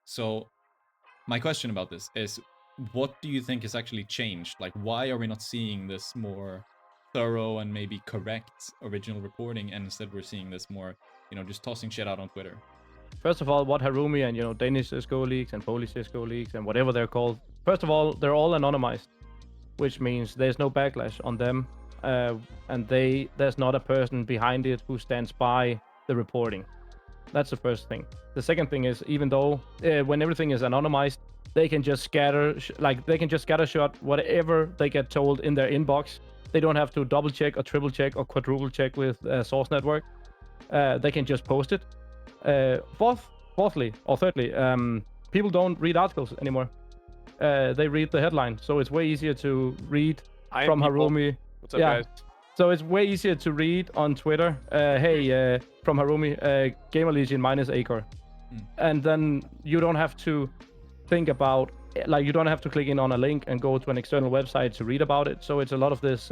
So my question about this is, what do you think has actually changed? Like, why are we not seeing this more thorough and maybe correct original reporting, and instead we're seeing this more, just tossing shit out on Twitter? First of all, what Harumi and Danish CS:GO leagues and Polish CS:GO leagues and whatever they're called. First of all, they're all anonymized, which means there's no backlash on them, and there's not a person behind it who stands by the reporting. That's the first thing. The second thing is, even though when everything is anonymized, they can just scattershot whatever they get told in their inbox. They don't have to double check or triple check or quadruple check with source network. They can just post it. Thirdly, people don't read articles anymore. They read the headline, so it's way easier to read from Harumi. What's up, guys? So it's way easier to read on Twitter. Hey, from Harumi, Gamer Legion minus Acre, and then you don't have to think about you don't have to click in on a link and go to an external website to read about it. So it's a lot of this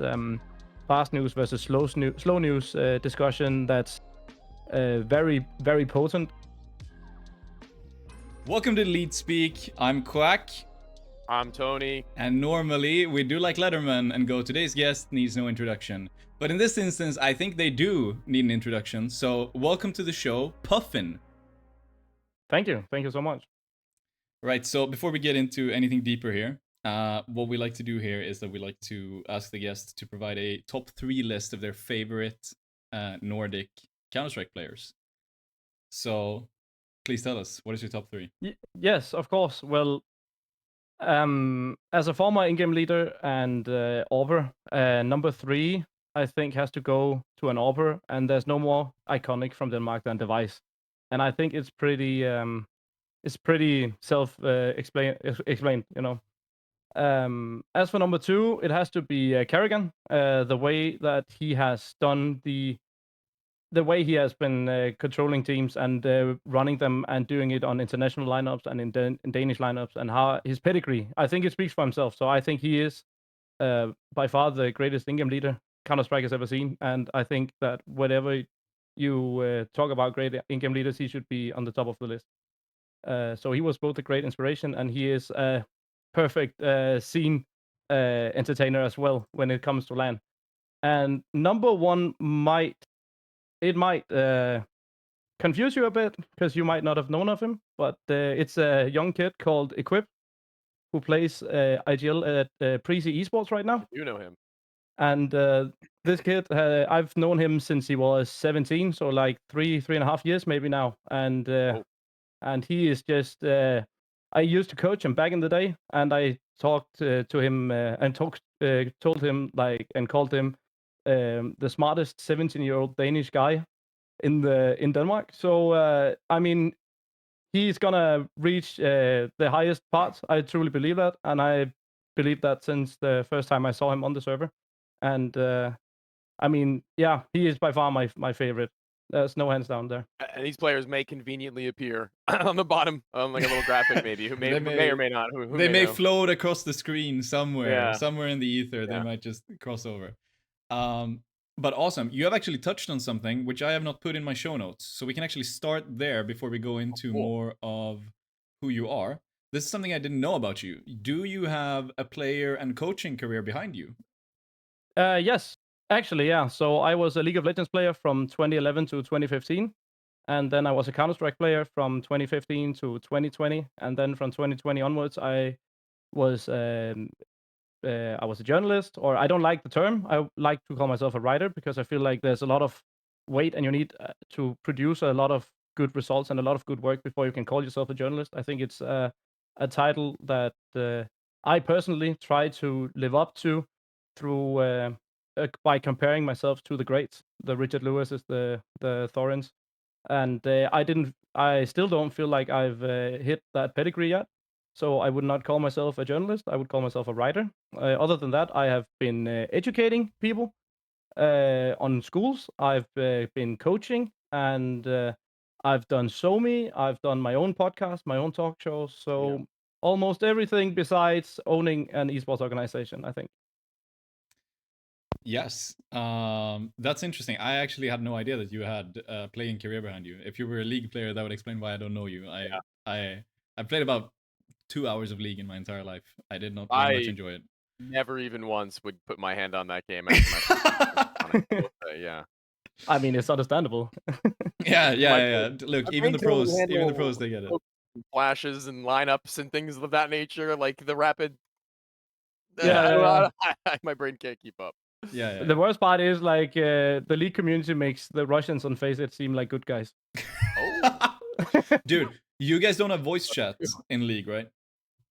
fast news versus slow news discussion that's very, very potent. Welcome to Leetspeak. I'm Quacke. I'm Tony. And normally we do like Letterman and go, today's guest needs no introduction. But in this instance, I think they do need an introduction. So welcome to the show, Puffin. Thank you. Thank you so much. Right, so before we get into anything deeper here, what we like to do here is that we like to ask the guests to provide a top 3 list of their favorite Nordic Counter-Strike players. So please tell us, what is your top 3? Yes, of course. Well, as a former in-game leader and Auber, number 3, I think, has to go to an Auber, and there's no more iconic from Denmark than Device. And I think it's pretty self-explained, As for number 2, it has to be Kerrigan. The way that he has done the way he has been controlling teams and running them and doing it on international lineups and in Danish lineups, and how his pedigree, I think it speaks for himself. So I think he is by far the greatest in-game leader Counter-Strike has ever seen. And I think that whatever you talk about great in-game leaders, he should be on the top of the list. So he was both a great inspiration, and he is a perfect scene entertainer as well when it comes to LAN. And number 1 might confuse you a bit because you might not have known of him, but it's a young kid called Equip who plays IGL at Preasy esports right now. You know him. And this kid, I've known him since he was 17, so like 3.5 years maybe now. And and he is just I used to coach him back in the day, and I talked to him and told him and called him the smartest 17-year-old Danish guy in Denmark. So I mean, he's gonna reach the highest parts. I truly believe that, and I believe that since the first time I saw him on the server. And I mean, yeah, he is by far my favorite. There's no hands down there. And these players may conveniently appear on the bottom, like a little graphic, maybe. Who may or may not. Who they may know? float across the screen somewhere in the ether. Yeah. They might just cross over. But awesome. You have actually touched on something which I have not put in my show notes. So we can actually start there before we go into more of who you are. This is something I didn't know about you. Do you have a player and coaching career behind you? Yes, actually, yeah. So I was a League of Legends player from 2011 to 2015. And then I was a Counter-Strike player from 2015 to 2020. And then from 2020 onwards, I was a journalist, or I don't like the term. I like to call myself a writer because I feel like there's a lot of weight and you need to produce a lot of good results and a lot of good work before you can call yourself a journalist. I think it's a title that I personally try to live up to through by comparing myself to the greats, the Richard Lewis's, the Thorins. And I still don't feel like I've hit that pedigree yet. So I would not call myself a journalist. I would call myself a writer. Other than that, I have been educating people on schools. I've been coaching, and I've done SoMe. I've done my own podcast, my own talk shows. So almost everything besides owning an esports organization, I think. Yes, that's interesting. I actually had no idea that you had a playing career behind you. If you were a league player, that would explain why I don't know you. I've played about 2 hours of League in my entire life. I did not very much I enjoy it. never even once would put my hand on that game after my first experience on it. I will say, yeah. I mean, it's understandable. Look, My even brain the can only pros, handle they get it. flashes and lineups and things of that nature, like the rapid. Yeah. My brain can't keep up. The worst part is like the League community makes the Russians on Face It seem like good guys. Oh, Dude, you guys don't have voice chat in League, right?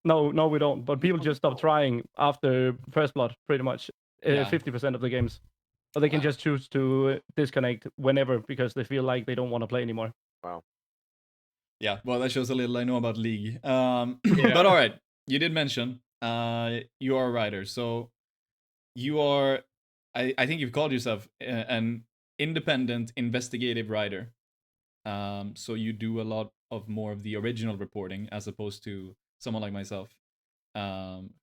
No, we don't. But people just stop trying after First Blood, pretty much. Yeah. 50% of the games. But they can Wow. just choose to disconnect whenever because they feel like they don't want to play anymore. wow. Yeah, well, that shows a little I know about League. But Yeah. all right, you did mention you are a writer, so you are. I think you've called yourself an independent investigative writer. So you do a lot of more of the original reporting as opposed to someone like myself,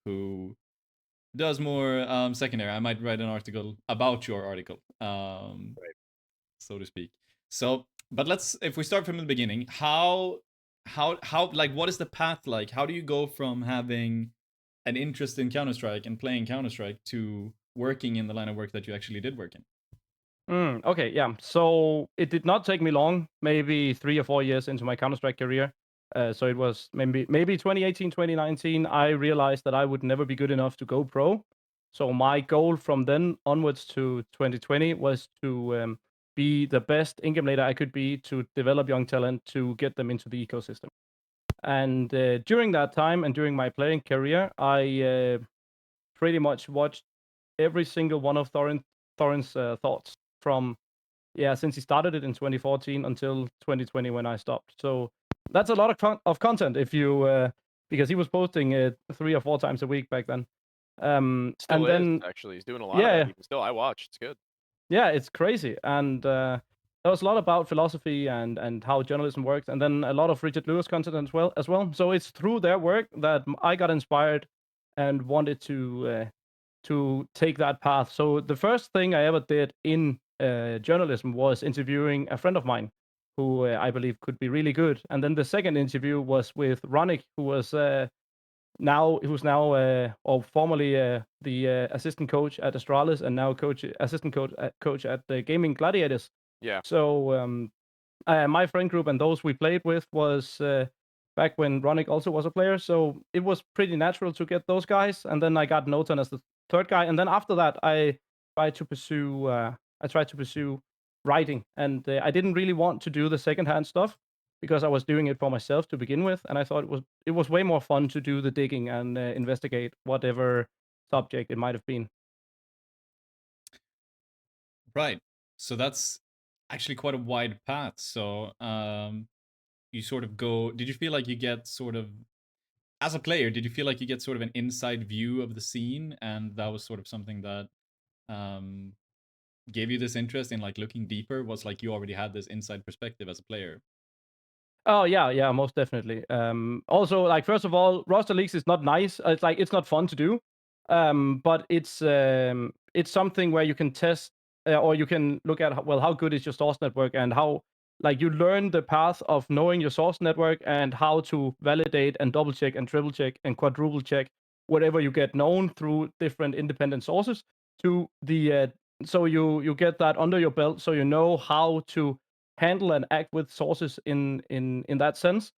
who does more secondary. I might write an article about your article, Right. so to speak. So, but if we start from the beginning, how like what is the path like? How do you go from having an interest in Counter-Strike and playing Counter-Strike to working in the line of work that you actually did work in? Okay, yeah. So it did not take me long, maybe 3 or 4 years into my Counter-Strike career. So it was maybe 2018, 2019, I realized that I would never be good enough to go pro. So my goal from then onwards to 2020 was to be the best in-game leader I could be to develop young talent to get them into the ecosystem. And during that time and during my playing career, I pretty much watched every single one of Thorin's thoughts from since he started it in 2014 until 2020 when I stopped. So that's a lot of content if you because he was posting it 3 or 4 times a week back then. Still And is, then actually. He's doing a lot of that even still. I watch. It's good. yeah, it's crazy. And there was a lot about philosophy and how journalism works, and then a lot of Richard Lewis content as well. So it's through their work that I got inspired and wanted to take that path. So the first thing I ever did in journalism was interviewing a friend of mine who I believe could be really good. And then the second interview was with Ronick, who's now or formerly the assistant coach at Astralis and now assistant coach at the Gaming Gladiators. Yeah. So my friend group and those we played with was back when Ronick also was a player. So it was pretty natural to get those guys. And then I got Notan as the third guy. And then after that, I tried to pursue writing. And I didn't really want to do the secondhand stuff because I was doing it for myself to begin with. And I thought it was way more fun to do the digging and investigate whatever subject it might have been. Right. So that's actually quite a wide path. So you sort of go. Did you feel like you get sort of, as a player, did you feel like you get sort of an inside view of the scene, and that was sort of something that gave you this interest in like looking deeper? Was like you already had this inside perspective as a player? Oh yeah, most definitely. Also, like first of all, roster leaks is not nice. It's not fun to do, but it's something where you can test or you can look at how good is your source network and how like you learn the path of knowing your source network and how to validate and double check and triple check and quadruple check whatever you get known through different independent sources to the so you get that under your belt so you know how to handle and act with sources in that sense.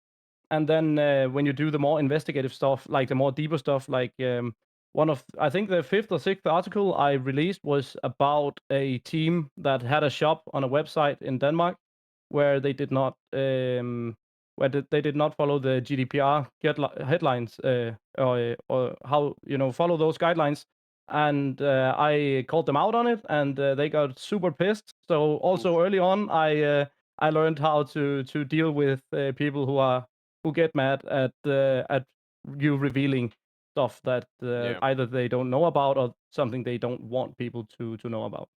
And then when you do the more investigative stuff, like the more deeper stuff, like I think the 5th or 6th article I released was about a team that had a shop on a website in Denmark where they did not they did not follow the GDPR headlines or how follow those guidelines. And I called them out on it, and they got super pissed. So also early on, I learned how to deal with people who get mad at you revealing stuff that either they don't know about or something they don't want people to know about.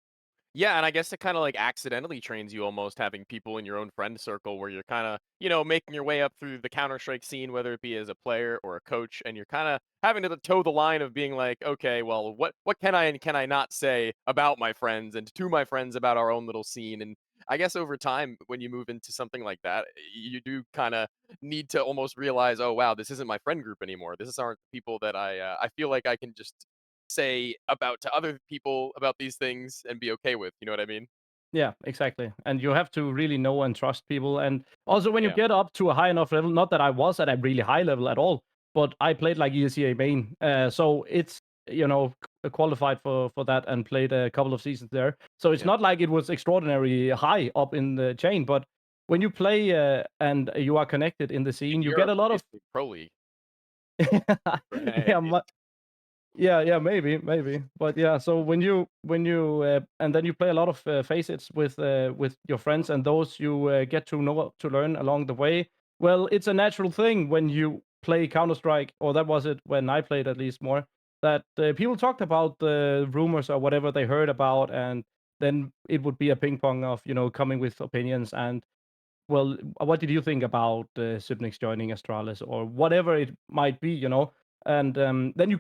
Yeah, and I guess it kind of like accidentally trains you almost having people in your own friend circle where you're kind of, making your way up through the Counter-Strike scene, whether it be as a player or a coach, and you're kind of having to toe the line of being like, okay, well, what can I and can I not say about my friends and to my friends about our own little scene, and I guess over time, when you move into something like that, you do kind of need to almost realize, oh wow, this isn't my friend group anymore. This aren't people that I feel like I can just say about to other people about these things and be okay with. You know what I mean? Yeah, exactly. And you have to really know and trust people. And also, when you Yeah. get up to a high enough level, not that I was at a really high level at all, but I played like ESEA main. So it's, qualified for that and played a couple of seasons there. So it's Yeah. not like it was extraordinarily high up in the chain. But when you play and you are connected in the scene, you get Europe a is lot of. basically pro league. Yeah, Right. yeah, maybe. But yeah, so when you and then you play a lot of facets with your friends and those you get to know to learn along the way. Well, it's a natural thing when you play Counter Strike, or that was it when I played at least more. That people talked about the rumors or whatever they heard about, and then it would be a ping pong of coming with opinions and well, what did you think about Sibnix joining Astralis or whatever it might be? And then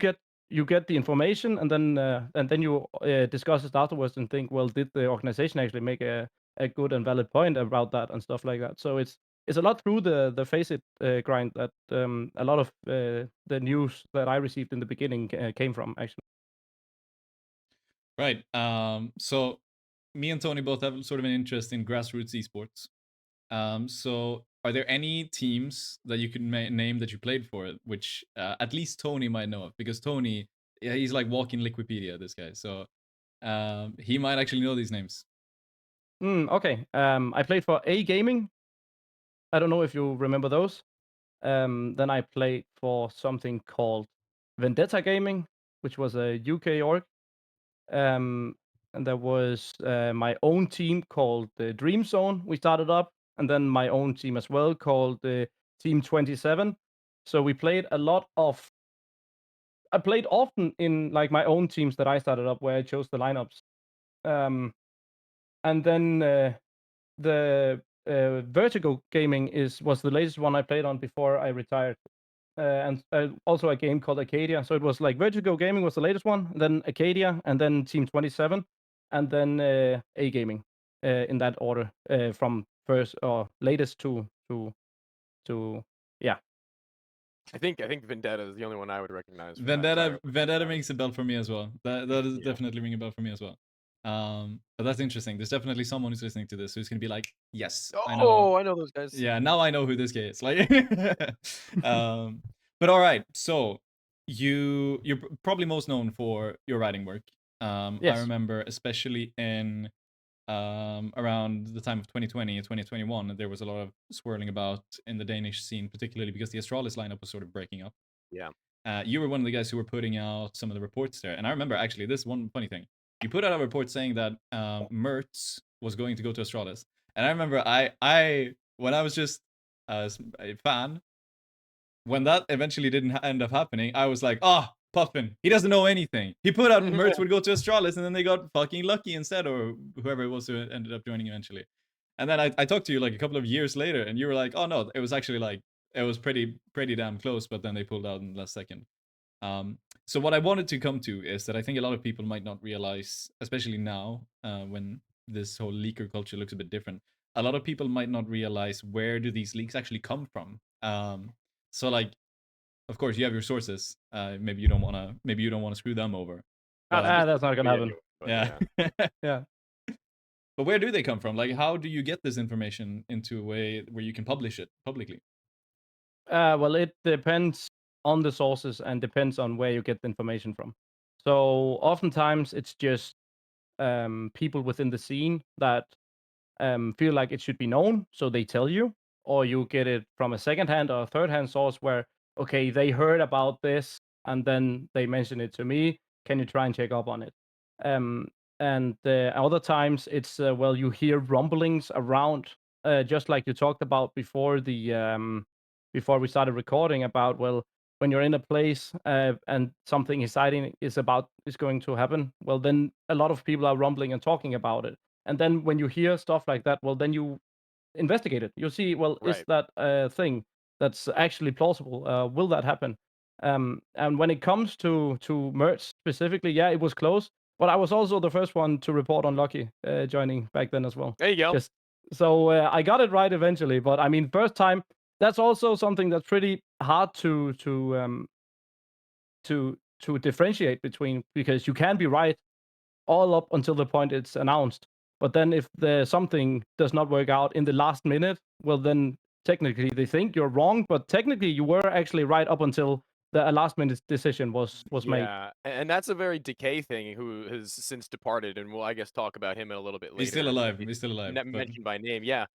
you get the information, and then you discuss it afterwards and think, well, did the organization actually make a good and valid point about that and stuff like that? So it's a lot through the face it grind that a lot of the news that I received in the beginning came from actually. Right. So me and Tony both have sort of an interest in grassroots esports. So are there any teams that you could name that you played for, which at least Tony might know of? Because Tony, yeah, he's like walking Wikipedia, this guy. So he might actually know these names. Okay. I played for A Gaming. I don't know if you remember those. Then I played for something called Vendetta Gaming, which was a UK org. Um, and there was my own team called the Dream Zone. We started up, and then my own team as well called the Team 27. So we played a lot of. I played often in like my own teams that I started up, where I chose the lineups. Um, and then the Vertigo Gaming was the latest one I played on before I retired. And also a game called Acadia. So it was like Vertigo Gaming was the latest one, then Acadia, and then Team 27, and then A Gaming in that order from first or latest to yeah. I think Vendetta is the only one I would recognize from that Vendetta entire. Vendetta rings a bell for me as well. That is Yeah. definitely ringing a bell for me as well. But that's interesting. There's definitely someone who's listening to this who's gonna be like, yes, I know. Oh, I know those guys. Yeah, now I know who this guy is. Like, but all right. So you're probably most known for your writing work. I Yes. remember especially in around the time of 2020 and 2021, there was a lot of swirling about in the Danish scene, particularly because the Astralis lineup was sort of breaking up. Yeah. You were one of the guys who were putting out some of the reports there, and I remember actually this one funny thing. You put out a report saying that Mertz was going to go to Astralis, and I remember I when I was just a fan, when that eventually didn't end up happening, I was like, ah, Puffin, he doesn't know anything. He put out Mertz would go to Astralis, and then they got fucking lucky instead, or whoever it was who ended up joining eventually. And then I talked to you like a couple of years later, and you were like, oh no, it was actually like it was pretty damn close, but then they pulled out in the last second. So what I wanted to come to is that I think a lot of people might not realize, especially now when this whole leaker culture looks a bit different, a lot of people might not realize where do these leaks actually come from. So like, of course, you have your sources. Maybe you don't wanna screw them over. But That's not gonna happen. Anyway, but yeah. Yeah. But where do they come from? Like, how do you get this information into a way where you can publish it publicly? Well, it depends on the sources and depends on where you get the information from. So oftentimes it's just people within the scene that feel like it should be known, so they tell you, or you get it from a second-hand or a third-hand source where, okay, they heard about this and then they mention it to me. Can you try and check up on it? Um, and other times it's well, you hear rumblings around, just like you talked about before we started recording about well, when you're in a place and something exciting is going to happen, well, then a lot of people are rumbling and talking about it. And then when you hear stuff like that, well, then you investigate it. You see, well, is right. that a thing that's actually plausible? Will that happen? And when it comes to merch specifically, yeah, it was close. But I was also the first one to report unlucky joining back then as well. There you go. So I got it right eventually. But I mean, first time. That's also something that's pretty hard to differentiate between, because you can be right all up until the point it's announced. But then if something does not work out in the last minute, well, then technically they think you're wrong, but technically you were actually right up until the last minute decision was made. Yeah, and that's a very Decay thing, who has since departed, and we'll, I guess, talk about him in a little bit later. He's still alive. He's still alive. But... mentioned by name, yeah.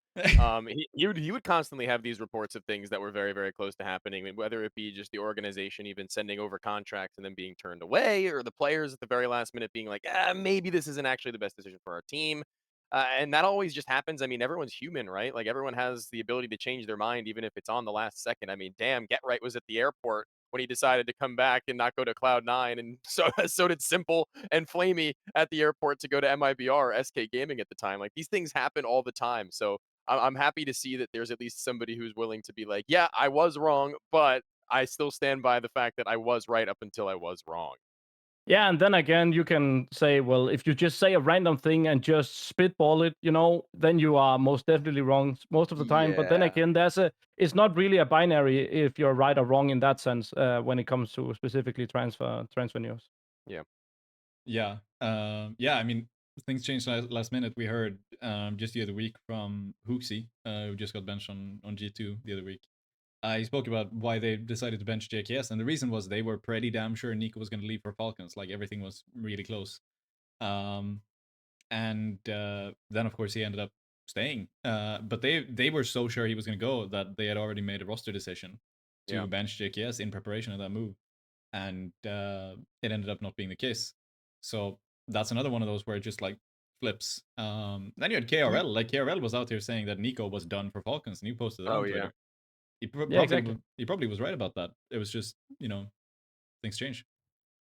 He would constantly have these reports of things that were very, very close to happening. I mean, whether it be just the organization even sending over contracts and then being turned away, or the players at the very last minute being like, maybe this isn't actually the best decision for our team. And that always just happens. I mean, everyone's human, right? Like, everyone has the ability to change their mind, even if it's on the last second. I mean, damn, Get Right was at the airport when he decided to come back and not go to Cloud9, and so did Simple and Flamey at the airport to go to MIBR or SK Gaming at the time. Like, these things happen all the time. So I'm happy to see that there's at least somebody who's willing to be like, yeah, I was wrong, but I still stand by the fact that I was right up until I was wrong. Yeah, and then again, you can say, well, if you just say a random thing and just spitball it, then you are most definitely wrong most of the time. But then again, it's not really a binary if you're right or wrong in that sense when it comes to specifically transfer news. Yeah. Yeah. I mean, things changed last minute. We heard just the other week from Hooksy, who just got benched on G2 the other week. He spoke about why they decided to bench JKS, and the reason was they were pretty damn sure Nico was going to leave for Falcons. Like, everything was really close. And then, of course, he ended up staying. But they were so sure he was going to go that they had already made a roster decision to bench JKS in preparation of that move. And it ended up not being the case. So that's another one of those where it just, like, flips. Then you had KRL. Like, KRL was out here saying that Nico was done for Falcons, and he posted it on Twitter. Exactly. He probably was right about that. It was just, things change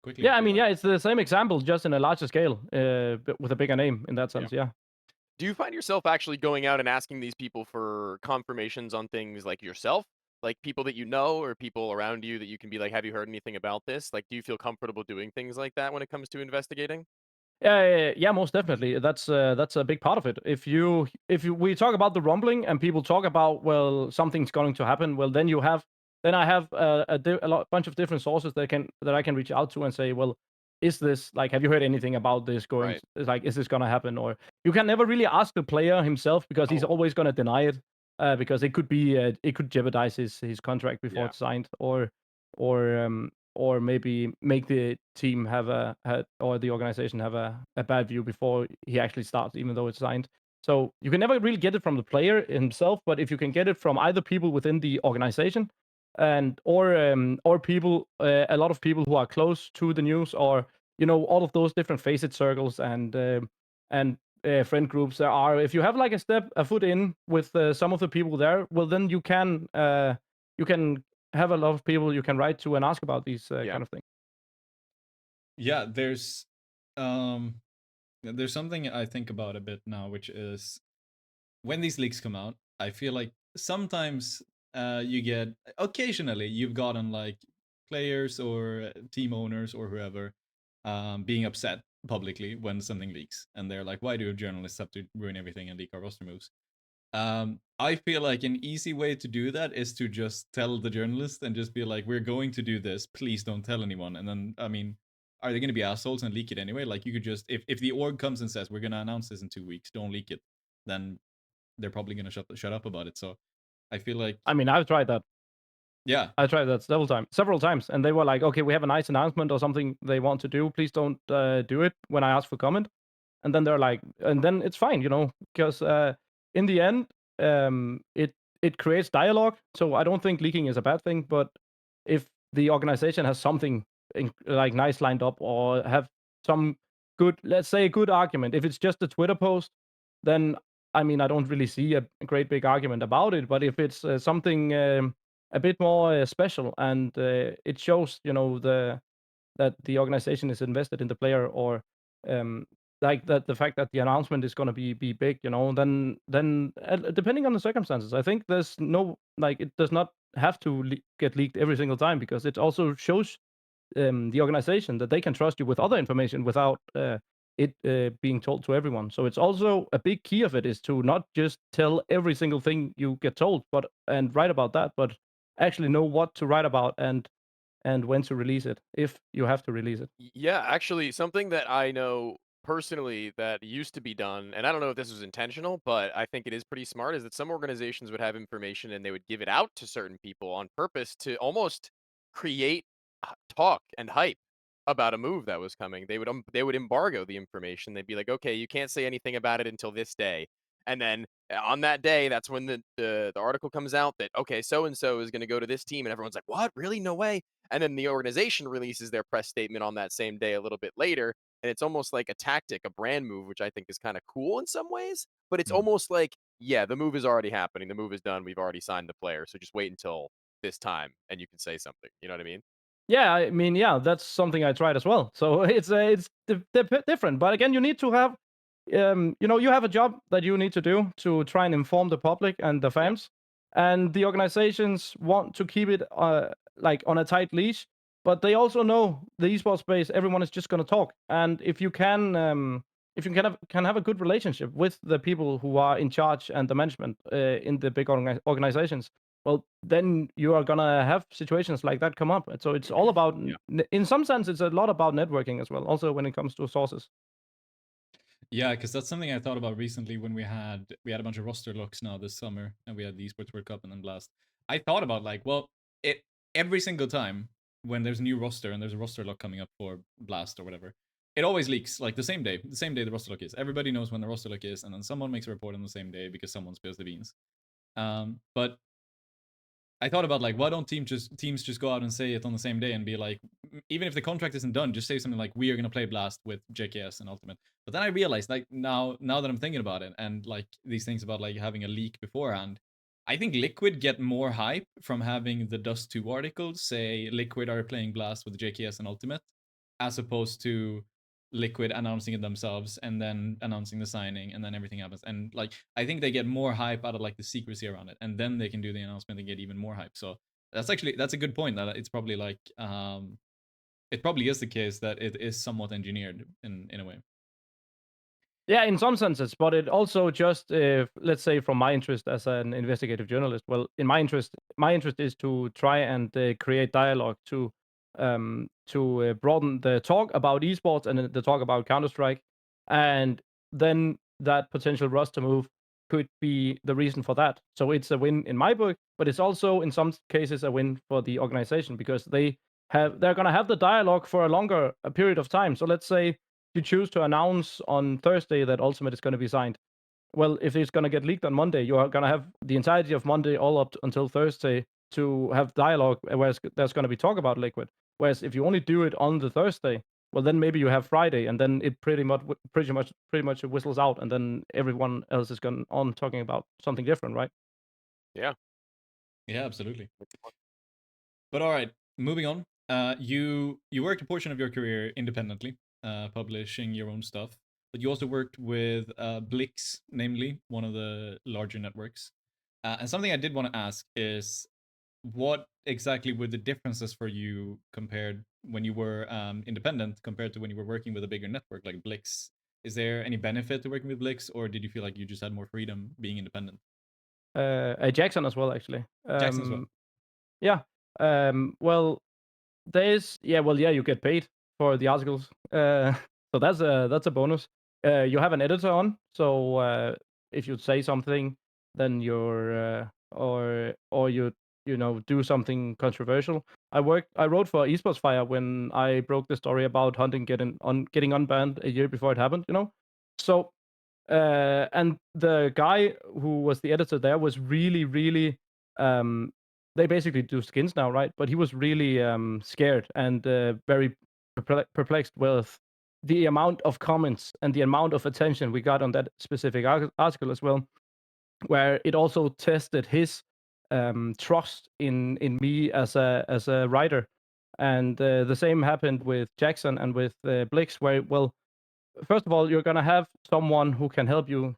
quickly. Yeah, I mean, it's the same example, just in a larger scale, with a bigger name in that sense, yeah. Do you find yourself actually going out and asking these people for confirmations on things like yourself? Like, people that you know or people around you that you can be like, have you heard anything about this? Like, do you feel comfortable doing things like that when it comes to investigating? Yeah, most definitely. That's a big part of it. If we talk about the rumbling and people talk about, well, something's going to happen, well, then I have a bunch of different sources that I can reach out to and say, well, is this, like, have you heard anything about this going? Right. Like, is this gonna happen? Or you can never really ask the player himself, because he's always gonna deny it, because it could jeopardize his contract before it's signed, or maybe make the team or the organization have a bad view before he actually starts, even though it's signed. So you can never really get it from the player himself, but if you can get it from either people within the organization or people, a lot of people who are close to the news, or all of those different Faceit circles and friend groups there are. If you have like a foot in with some of the people there, well, then you can have a lot of people you can write to and ask about these kind of things. Yeah, there's something I think about a bit now, which is when these leaks come out, I feel like sometimes occasionally you've gotten like players or team owners or whoever being upset publicly when something leaks, and they're like, why do journalists have to ruin everything and leak our roster moves? I feel like an easy way to do that is to just tell the journalist and just be like, we're going to do this, please don't tell anyone. And then, I mean, are they going to be assholes and leak it anyway? Like, you could just, if the org comes and says, we're going to announce this in 2 weeks, don't leak it, then they're probably going to shut up about it. So I feel like... I mean, I've tried that. Yeah. I tried that several times. And they were like, okay, we have a nice announcement or something they want to do. Please don't do it when I ask for comment. And then they're like, and then it's fine, because in the end, it creates dialogue. So I don't think leaking is a bad thing. But if the organization has something like nice lined up, or have some good, let's say, a good argument, if it's just a Twitter post, then I mean, I don't really see a great big argument about it. But if it's something a bit more special, and it shows, that the organization is invested in the player, or like that the fact that the announcement is going to be big, then depending on the circumstances, I think there's no, like, it does not have to get leaked every single time, because it also shows the organization that they can trust you with other information without it being told to everyone. So it's also a big key of it is to not just tell every single thing you get told, and write about that, but actually know what to write about and when to release it if you have to release it. Yeah, actually, something that I know personally that used to be done, and I don't know if this was intentional, but I think it is pretty smart, is that some organizations would have information and they would give it out to certain people on purpose to almost create talk and hype about a move that was coming. They would embargo the information. They'd be like, okay, you can't say anything about it until this day. And then on that day, that's when the article comes out that okay, so and so is going to go to this team, and everyone's like, what? Really? No way. And then the organization releases their press statement on that same day a little bit later. And it's almost like a tactic, a brand move, which I think is kind of cool in some ways. But it's Mm. almost like, yeah, the move is already happening. The move is done. We've already signed the player. So just wait until this time and you can say something. You know what I mean? Yeah, I mean, yeah, that's something I tried as well. So it's different. But again, you need to have, you have a job that you need to do to try and inform the public and the Yeah. fans, and the organizations want to keep it like on a tight leash. But they also know the esports space, everyone is just going to talk, and if you can have a good relationship with the people who are in charge and the management in the big organizations, well, then you are gonna have situations like that come up. And so it's all about, Yeah. in some sense, it's a lot about networking as well. Also, when it comes to sources. Yeah, because that's something I thought about recently when we had a bunch of roster locks now this summer, and we had the Esports World Cup and then Blast. I thought about like, well, it every single time when there's a new roster and there's a roster lock coming up for Blast or whatever, it always leaks like the same day the roster lock is. Everybody knows when the roster lock is, and then someone makes a report on the same day because someone spills the beans. But I thought about like, why don't teams just go out and say it on the same day and be like, even if the contract isn't done, just say something like, we are gonna play Blast with JKS and Ultimate. But then I realized, like now that I'm thinking about it, and like these things about like having a leak beforehand, I think Liquid get more hype from having the Dust 2 articles say Liquid are playing Blast with JKS and Ultimate, as opposed to Liquid announcing it themselves and then announcing the signing and then everything happens. And like I think they get more hype out of like the secrecy around it, and then they can do the announcement and get even more hype. So that's a good point, that it's probably like it probably is the case that it is somewhat engineered in a way. Yeah, in some senses, but it also just, let's say, from my interest as an investigative journalist. Well, in my interest is to try and create dialogue to broaden the talk about esports and the talk about Counter-Strike, and then that potential roster move could be the reason for that. So it's a win in my book, but it's also in some cases a win for the organization because they're gonna have the dialogue for a longer period of time. So let's say you choose to announce on Thursday that Ultimate is going to be signed. Well, if it's going to get leaked on Monday, you are going to have the entirety of Monday all up until Thursday to have dialogue where there's going to be talk about Liquid. Whereas if you only do it on the Thursday, well, then maybe you have Friday, and then it pretty much whistles out, and then everyone else is going on talking about something different, right? Yeah. Yeah, absolutely. But all right, moving on. You worked a portion of your career independently, publishing your own stuff, but you also worked with Blix, namely one of the larger networks. And something I did want to ask is, what exactly were the differences for you compared when you were independent compared to when you were working with a bigger network like Blix? Is there any benefit to working with Blix, or did you feel like you just had more freedom being independent? Jackson as well, actually. Jackson as well. Yeah. Well, yeah, you get paid for the articles. So that's a bonus. You have an editor on, so if you say something, then or you do something controversial. I wrote for Esports Fire when I broke the story about hunting getting unbanned a year before it happened. So and the guy who was the editor there was really, really, they basically do skins now, right? But he was really scared and very perplexed with the amount of comments and the amount of attention we got on that specific article as well, where it also tested his trust in me as a writer. And the same happened with Jackson and with Blix, where, well, first of all, you're gonna have someone who can help you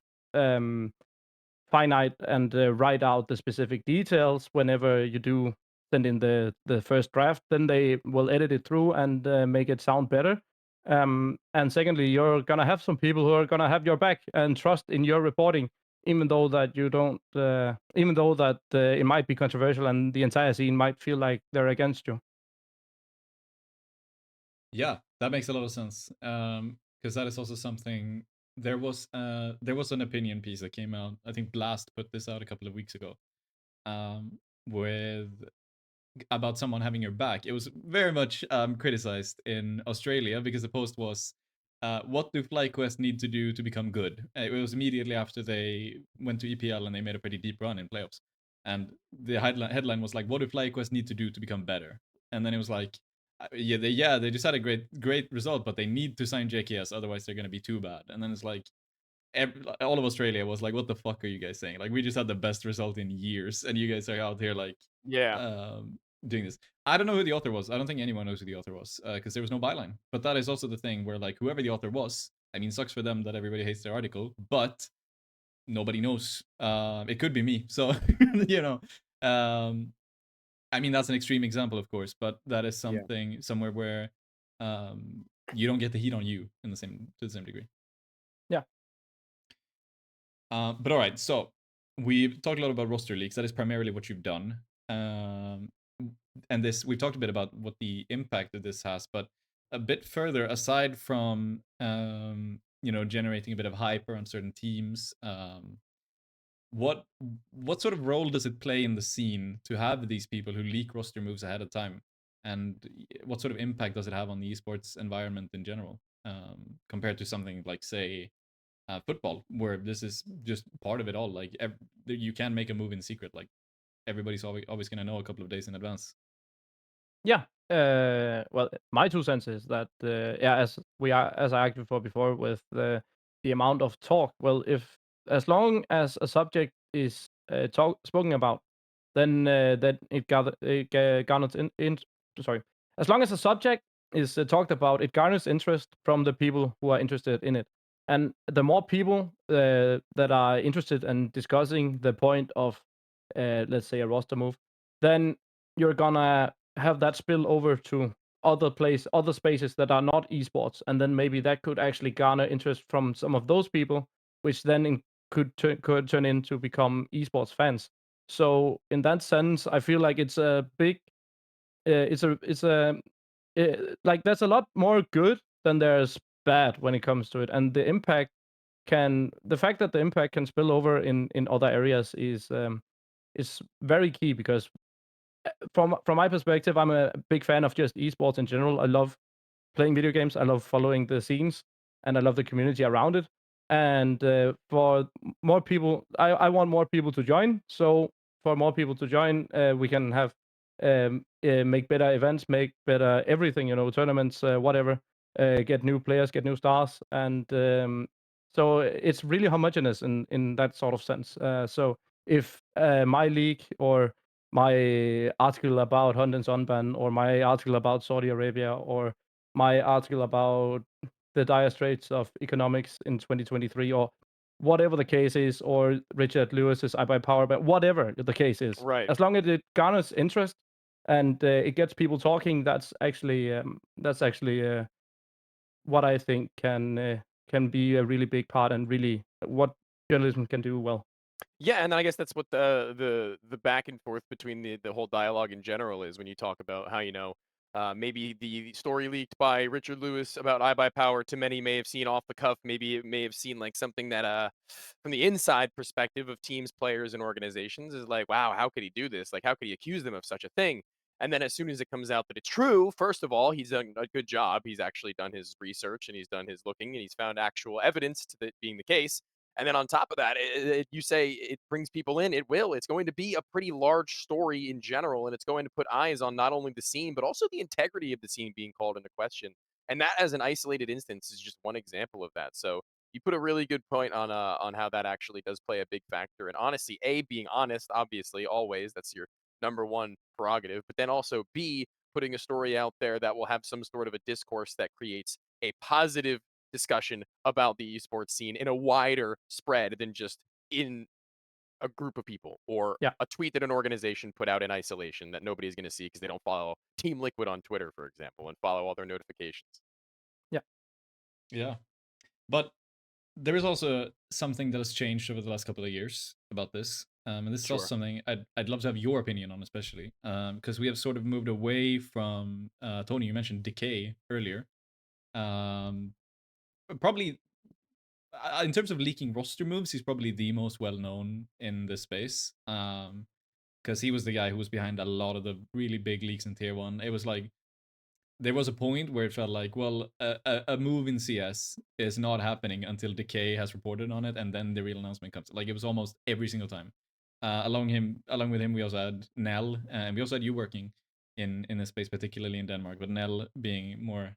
finite and write out the specific details whenever you do send in the first draft. Then they will edit it through and make it sound better. And secondly, you're gonna have some people who are gonna have your back and trust in your reporting, even though that you don't, even though that it might be controversial and the entire scene might feel like they're against you. Yeah, that makes a lot of sense. Because that is also something. There was an opinion piece that came out. I think Blast put this out a couple of weeks ago. With about someone having your back. It was very much criticized in Australia because the post was, "What do FlyQuest need to do to become good?" It was immediately after they went to EPL and they made a pretty deep run in playoffs. And the headline was like, "What do FlyQuest need to do to become better?" And then it was like, they just had a great result, but they need to sign JKS, otherwise they're gonna be too bad." And then it's like, all of Australia was like, "What the fuck are you guys saying? Like, we just had the best result in years, and you guys are out here like, Yeah. doing this." I don't know who the author was. I don't think anyone knows who the author was because there was no byline. But that is also the thing where like whoever the author was, I mean, sucks for them that everybody hates their article, but nobody knows. It could be me, so you know. I mean, that's an extreme example, of course, but that is Yeah. something somewhere where you don't get the heat on you in the same to the same degree. Yeah. But all right, so we've talked a lot about roster leaks. That is primarily what you've done. And this, we've talked a bit about what the impact that this has, but a bit further, aside from generating a bit of hype around certain teams, what sort of role does it play in the scene to have these people who leak roster moves ahead of time, and what sort of impact does it have on the esports environment in general, compared to something like, say, football, where this is just part of it all? Like, you can make a move in secret. Like, everybody's always going to know a couple of days in advance. Yeah. Well, my 2 cents is that, yeah, as I argued for before with the amount of talk. Well, if as long as a subject is spoken about, then it garners sorry. As long as a subject is talked about, it garners interest from the people who are interested in it. And the more people that are interested in discussing the point of, let's say, a roster move, then you're gonna have that spill over to other spaces that are not esports, and then maybe that could actually garner interest from some of those people, which then could turn into become esports fans. So in that sense, I feel like it's a big, like there's a lot more good than there's bad when it comes to it, and the fact that the impact can spill over in other areas is very key because from my perspective, I'm a big fan of just esports in general. I love playing video games. I love following the scenes, and I love the community around it. And for more people, I want more people to join. So for more people to join, we can have make better events, make better everything. Tournaments, whatever. Get new players, get new stars, and so it's really homogeneous in that sort of sense. So if my league or my article about Hunt and Sunban, or my article about Saudi Arabia, or my article about the dire straits of economics in 2023, or whatever the case is, or Richard Lewis's I Buy Power Bank, whatever the case is, Right. as long as it garners interest and it gets people talking, that's actually what I think can be a really big part and really what journalism can do well. Yeah, and then I guess that's what the back and forth between the whole dialogue in general is when you talk about how, maybe the story leaked by Richard Lewis about I Buy Power to many may have seen off the cuff. Maybe it may have seen like something that from the inside perspective of teams, players, and organizations is like, wow, how could he do this? Like, how could he accuse them of such a thing? And then as soon as it comes out that it's true, first of all, he's done a good job. He's actually done his research and he's done his looking and he's found actual evidence to that being the case. And then on top of that, you say it brings people in. It will. It's going to be a pretty large story in general, and it's going to put eyes on not only the scene, but also the integrity of the scene being called into question. And that, as an isolated instance, is just one example of that. So you put a really good point on how that actually does play a big factor. And honestly, A, being honest, obviously, always, that's your number one prerogative. But then also B, putting a story out there that will have some sort of a discourse that creates a positive discussion about the esports scene in a wider spread than just in a group of people or Yeah. a tweet that an organization put out in isolation that nobody's going to see because they don't follow Team Liquid on Twitter, for example, and follow all their notifications. Yeah. Yeah, but there is also something that has changed over the last couple of years about this. And this is also Sure. something I'd love to have your opinion on, especially because we have sort of moved away from Tony. You mentioned Decay earlier. Um, Probably in terms of leaking roster moves, he's probably the most well known in this space. Because he was the guy who was behind a lot of the really big leaks in Tier 1. It was like there was a point where it felt like, well, a move in CS is not happening until Decay has reported on it, and then the real announcement comes. Like it was almost every single time. Along with him, we also had Nell, and we also had you working in this space, particularly in Denmark, but Nell being more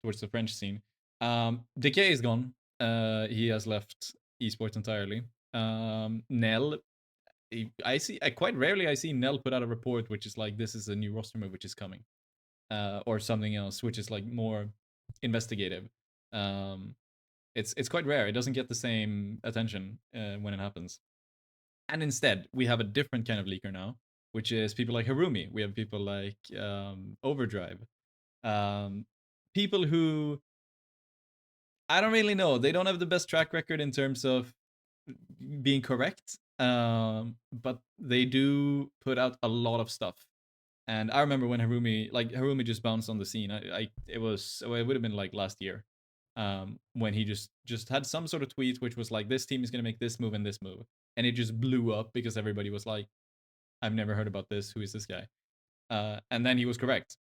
towards the French scene. Decay is gone. He has left esports entirely. Nell, I quite rarely I see Nell put out a report which is like, this is a new roster move which is coming. Or something else, which is like more investigative. It's quite rare. It doesn't get the same attention when it happens. And instead, we have a different kind of leaker now, which is people like Harumi. We have people like Overdrive. People who I don't really know. They don't have the best track record in terms of being correct, but they do put out a lot of stuff. And I remember when Harumi just bounced on the scene. It would have been like last year, when he just had some sort of tweet which was like, this team is gonna make this move and this move, and it just blew up because everybody was like, I've never heard about this. Who is this guy? And then he was correct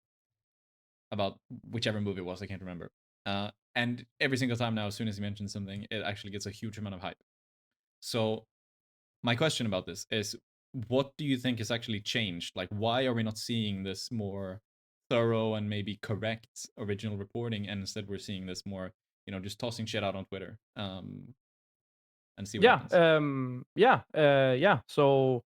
about whichever move it was. I can't remember. And every single time now, as soon as he mentions something, it actually gets a huge amount of hype. So my question about this is, what do you think has actually changed? Like, why are we not seeing this more thorough and maybe correct original reporting, and instead we're seeing this more, just tossing shit out on Twitter, and see what happens? Yeah. So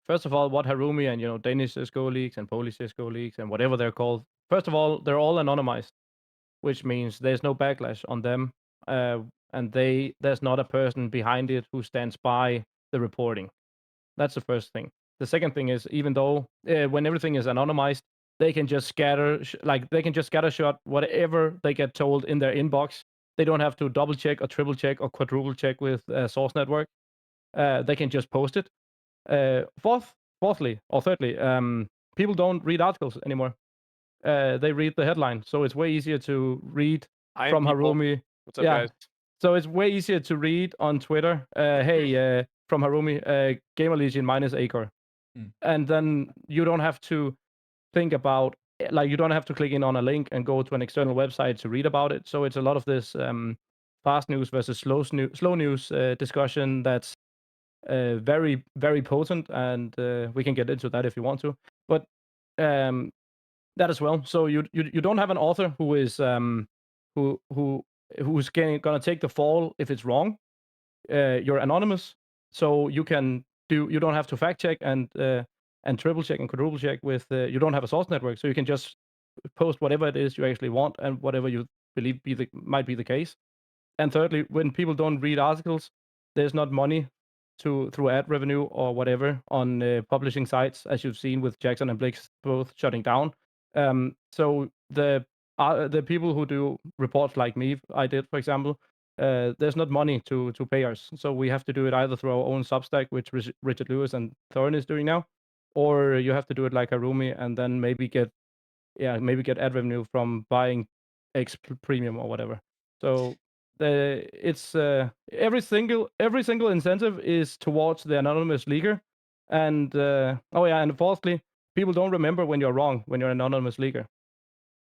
first of all, what Harumi and Danish CS:GO leagues and Polish CS:GO leagues and whatever they're called. First of all, they're all anonymized, which means there's no backlash on them, and there's not a person behind it who stands by the reporting. That's the first thing. The second thing is, even though when everything is anonymized, they can just scattershot whatever they get told in their inbox. They don't have to double check or triple check or quadruple check with source network. They can just post it. Fourthly or thirdly, people don't read articles anymore. They read the headline, so it's way easier to read I am from people. Harumi. What's up, Yeah, guys? so it's way easier to read on Twitter. Hey, from Harumi, Gamer Legion minus Acre, and then you don't have to think about you don't have to click in on a link and go to an external website to read about it. So it's a lot of this fast news versus slow news discussion that's very very potent, and we can get into that if you want to. But that as well. So you don't have an author who is who's gonna take the fall if it's wrong. You're anonymous, so you don't have to fact check and triple check and quadruple check with. You don't have a source network, so you can just post whatever it is you actually want and whatever you believe might be the case. And thirdly, when people don't read articles, there's not money through ad revenue or whatever on publishing sites, as you've seen with Jackson and Blix both shutting down. So the people who do reports like me, I did, for example, there's not money to pay us. So we have to do it either through our own Substack, which Richard Lewis and Thorin is doing now, or you have to do it like Harumi and then maybe get ad revenue from buying X premium or whatever. So it's every single incentive is towards the anonymous leaker, and and fourthly, people don't remember when you're wrong when you're an anonymous leaker.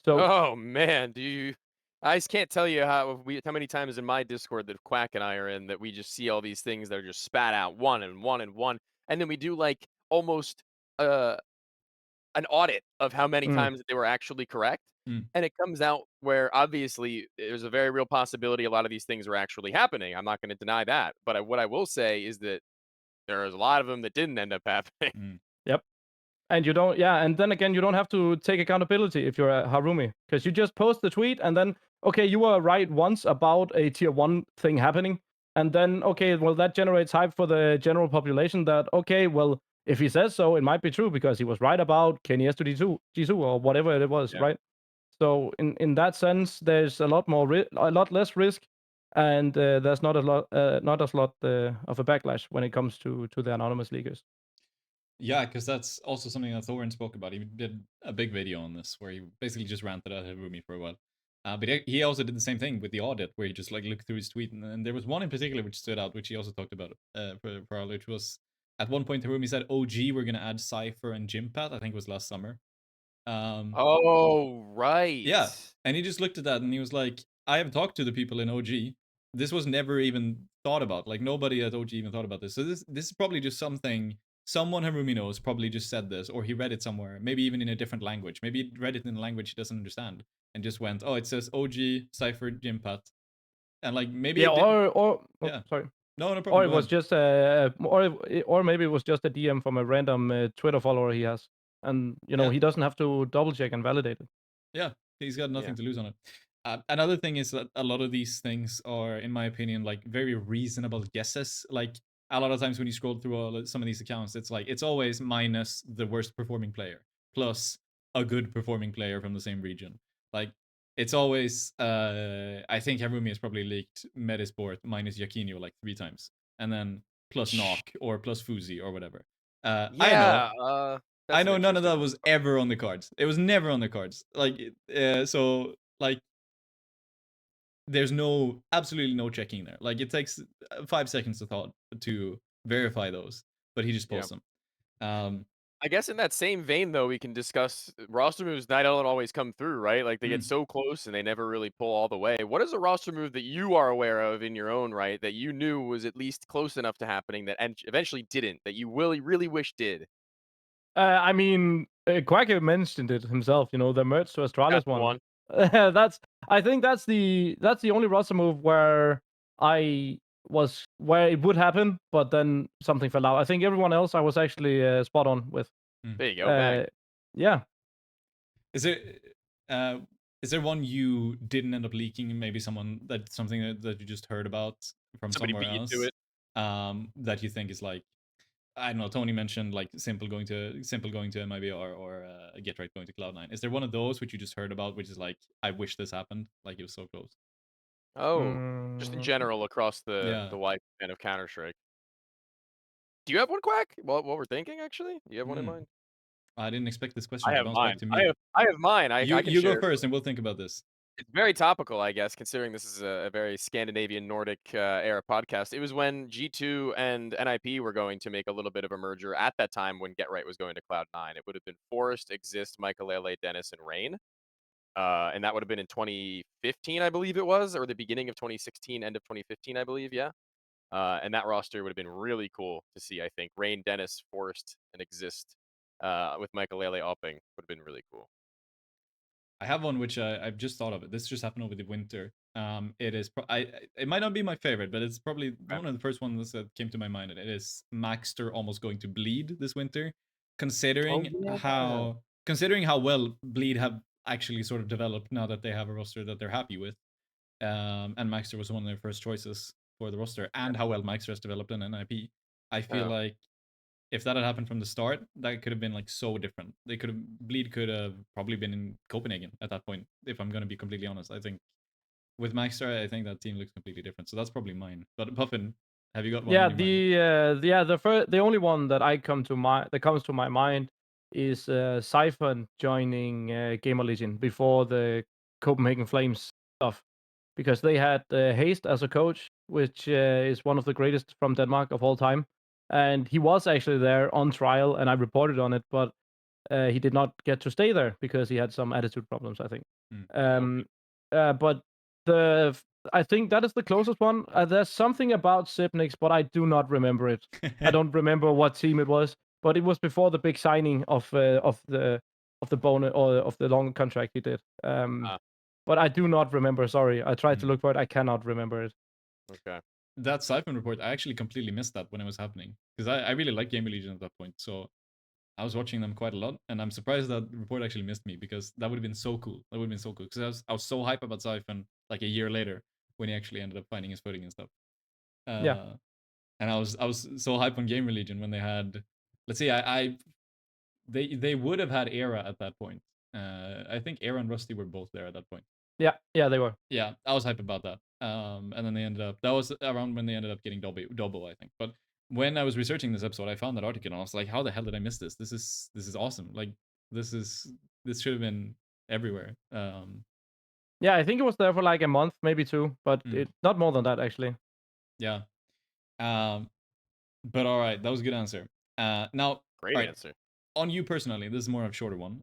So Oh man, I just can't tell you how many times in my Discord that Quack and I are in that we just see all these things that are just spat out one and one and one, and then we do like almost an audit of how many mm, times they were actually correct. Mm. And it comes out where obviously there's a very real possibility a lot of these things are actually happening. I'm not going to deny that. But what I will say is that there is a lot of them that didn't end up happening. yep. And and then again, you don't have to take accountability if you're a Harumi, because you just post the tweet and then, okay, you were right once about a tier 1 thing happening. And then, okay, well, that generates hype for the general population that, okay, well, if he says so, it might be true because he was right about Kenny S to G2 or whatever it was, Yeah. right? So in that sense, there's a lot less risk, and there's not a lot of a backlash when it comes to the anonymous leakers. Yeah, because that's also something that Thorin spoke about. He did a big video on this where he basically just ranted at Harumi for a while. But he also did the same thing with the audit, where he just like looked through his tweet, and there was one in particular which stood out, which he also talked about for which was at one point Harumi said, "OG, we're gonna add Cypher and Gympat." I think it was last summer. Oh, right. Yeah, and he just looked at that and he was like, "I have talked to the people in OG. This was never even thought about. Like nobody at OG even thought about this. So this is probably just something someone Harumi knows probably just said this, or he read it somewhere, maybe even in a different language. Maybe he read it in a language he doesn't understand, and just went, "Oh, it says OG Cypher Gympat," and like maybe Yeah, it did. or Yeah, sorry. no Or problem. it Go was ahead. just or maybe it was just a DM from a random Twitter follower he has, and Yeah. he doesn't have to double check and validate it. Yeah, he's got nothing Yeah. to lose on it. Another thing is that a lot of these things are, in my opinion, like very reasonable guesses. Like a lot of times when you scroll through some of these accounts, it's like it's always minus the worst performing player plus a good performing player from the same region. Like it's always, I think Harumi has probably leaked Medisport minus Yakinio like 3 times, and then plus Knock or plus Fuzi or whatever. I know Yeah, I that's an know none of interesting that one. was ever on the cards. It was never on the cards. Like, so like, there's absolutely no checking there. Like, it takes 5 seconds to thought to verify those, but he just Yeah. posts them. Um, I guess in that same vein, though, we can discuss roster moves that don't always come through, right? Like they get mm. so close and they never really pull all the way. What is a roster move that you are aware of in your own right that you knew was at least close enough to happening that and eventually didn't, that you really, really wish did? I mean, Quacke mentioned it himself. The merge to Astralis That's the one. one. I think that's the only roster move where where it would happen, but then something fell out. I think everyone else I was actually spot on with. There you go, bang. Uh, yeah. Is there uh, is there one you didn't end up leaking? Maybe something that you just heard about from Somebody somewhere beat you to else, it. that you think is like, I don't know. Tony mentioned like Simple going to MIB or Get Right going to Cloud9. Is there one of those which you just heard about, which is like, I wish this happened, like it was so close? Oh, just in Mm, general across the Yeah. life and of Counter Strike. Do you have one, Quack? What we're thinking, actually? Do you have one in Hmm. mind? I didn't expect this question I to have bounce back mine. to I me. have I have mine. You I can you go share. first, and we'll think about this. It's very topical, I guess, considering this is a very Scandinavian Nordic era podcast. It was when G2 and NIP were going to make a little bit of a merger at that time when Get Right was going to Cloud9. It would have been Forest, Exist, Michaelele, Dennis, and Rain. And that would have been in 2015, I believe it was, or the beginning of 2016, end of 2015, I believe, yeah. And that roster would have been really cool to see, I think. Rain, Dennis, Forest, and Exist with Michaelele upping would have been really cool. I have one which I've just thought of it. This just happened over the winter. It is it might not be my favorite, but it's probably one of the first ones that came to my mind. And it is Maxter almost going to Bleed this winter, Oh, considering yeah. how well Bleed have actually sort of developed now that they have a roster that they're happy with. And Maxter was one of their first choices for the roster, and how well Maxter has developed in NIP. I feel Yeah. like if that had happened from the start, that could have been like so different. Bleed could have probably been in Copenhagen at that point. If I'm gonna be completely honest, I think with Maxter, I think that team looks completely different. So that's probably mine. But Puffin, have you got one Yeah, in your mind? the only one that comes to my mind is Zyphon joining Gamer Legion before the Copenhagen Flames stuff, because they had Haste as a coach, which is one of the greatest from Denmark of all time, and he was actually there on trial, and I reported on it, but he did not get to stay there because he had some attitude problems, I think. Mm. Um, but I think that is the closest one. There's something about Sipnix, but I do not remember it. I don't remember what team it was, but it was before the big signing of the bonus or of the long contract he did. Ah, But I do not remember. Sorry, I tried to Mm. look for it. I cannot remember it. okay. That Siphon report, I actually completely missed that when it was happening because I really liked Gamer Legion at that point. So I was watching them quite a lot, and I'm surprised that report actually missed me because that would have been so cool. That would have been so cool because I was so hype about Zyphon like a year later when he actually ended up finding his footing and stuff. Yeah. And I was so hype on Game Religion when they had, let's see, they would have had Era at that point. I think Aaron and Rusty were both there at that point. Yeah, they were. Yeah, I was hyped about that. And then they ended up. That was around when they ended up getting double, I think. But when I was researching this episode, I found that article and I was like, "How the hell did I miss this? This is awesome! Like this should have been everywhere." Yeah, I think it was there for like a month, maybe 2, but not more than that actually. Yeah. But all right, that was a good answer. Now, Great all right, answer. on you personally, this is more of a shorter one.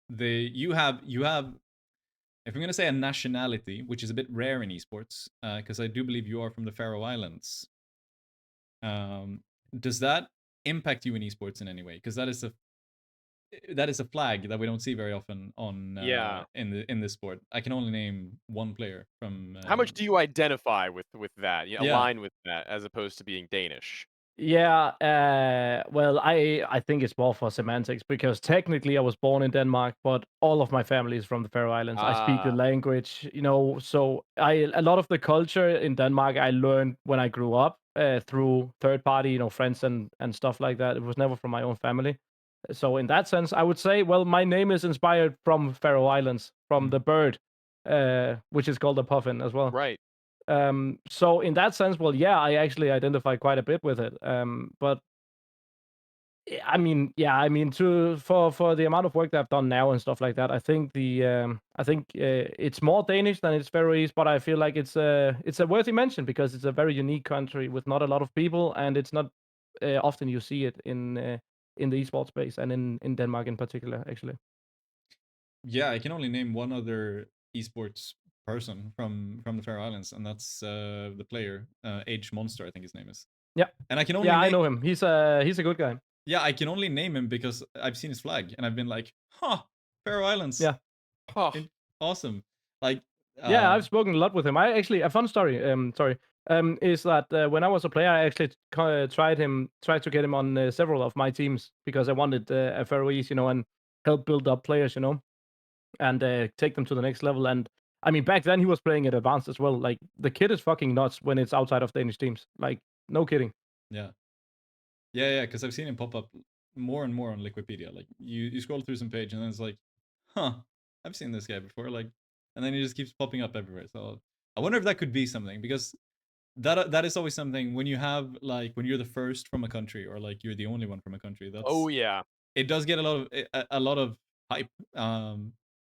You have if I'm gonna say a nationality, which is a bit rare in esports, because I do believe you are from the Faroe Islands. Does that impact you in esports in any way? Because that is a flag that we don't see very often on in this sport. I can only name one player from. How much do you identify with that? Align with that as opposed to being Danish? Yeah, well, I think it's more for semantics because technically I was born in Denmark, but all of my family is from the Faroe Islands. I speak the language, so a lot of the culture in Denmark I learned when I grew up through third party, friends and stuff like that. It was never from my own family. So in that sense, I would say, well, my name is inspired from Faroe Islands, from the bird, which is called a puffin as well. Right. So in that sense, well, yeah, I actually identify quite a bit with it. But I mean, for the amount of work that I've done now and stuff like that, I think it's more Danish than it's Faroese, but I feel like it's a worthy mention because it's a very unique country with not a lot of people, and it's not often you see it in the esports space and in Denmark in particular, actually. Yeah, I can only name one other esports person from the Faroe Islands, and that's the player HMonster, I think his name is. Yeah, and I can only I know him. He's a good guy. Yeah, I can only name him because I've seen his flag and I've been like, huh, Faroe Islands. Yeah. Awesome. Like, yeah, I've spoken a lot with him. I actually, a fun story, is that when I was a player, I actually tried to get him on several of my teams because I wanted a Faroese, and help build up players, and take them to the next level. And I mean, back then he was playing at advanced as well. Like the kid is fucking nuts when it's outside of Danish teams. Like, no kidding. Yeah. Yeah, because I've seen him pop up more and more on Wikipedia. Like you scroll through some page and then it's like, huh, I've seen this guy before. Like, and then he just keeps popping up everywhere. So I wonder if that could be something because that is always something when you have like when you're the first from a country or like you're the only one from a country. Oh yeah, it does get a lot of hype.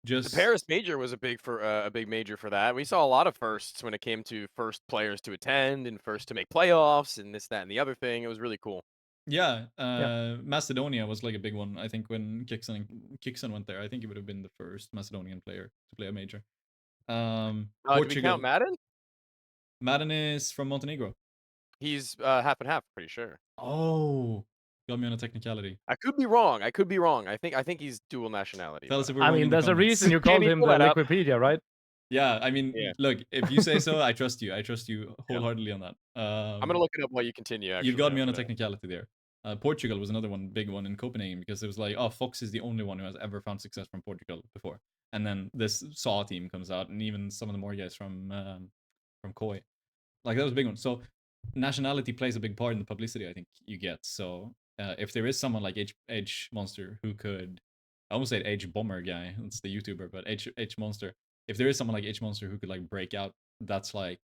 The Paris major was a big major for that. We saw a lot of firsts when it came to first players to attend and first to make playoffs and this, that, and the other thing. It was really cool. Yeah, Macedonia was like a big one. I think when Kixon went there, I think he would have been the first Macedonian player to play a major. Portugal. Do we count Madden? Madden is from Montenegro. He's half and half, pretty sure. Oh, got me on a technicality. I could be wrong. I think he's dual nationality. I mean, there's a reason you called him the Wikipedia, right? Yeah, I mean, look, if you say so, I trust you. I trust you wholeheartedly on that. I'm gonna look it up while you continue. Actually, you've got me on a technicality there. Portugal was another one, big one in Copenhagen because it was like, oh, Fox is the only one who has ever found success from Portugal before. And then this Saw team comes out, and even some of the more guys from Koi. Like that was a big one. So nationality plays a big part in the publicity I think you get. So if there is someone like HMonster who could, I almost said H Bomber guy, that's the YouTuber, but HMonster. If there is someone like HMonster who could like break out, that's like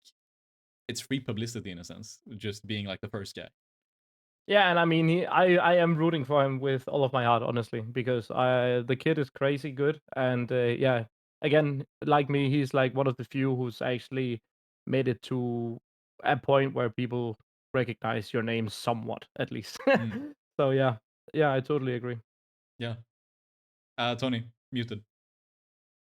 it's free publicity in a sense, just being like the first guy. Yeah, and I mean, I am rooting for him with all of my heart, honestly, because the kid is crazy good, and yeah, again, like me, he's like one of the few who's actually made it to a point where people recognize your name somewhat, at least. So yeah, I totally agree. Yeah. Tony, muted.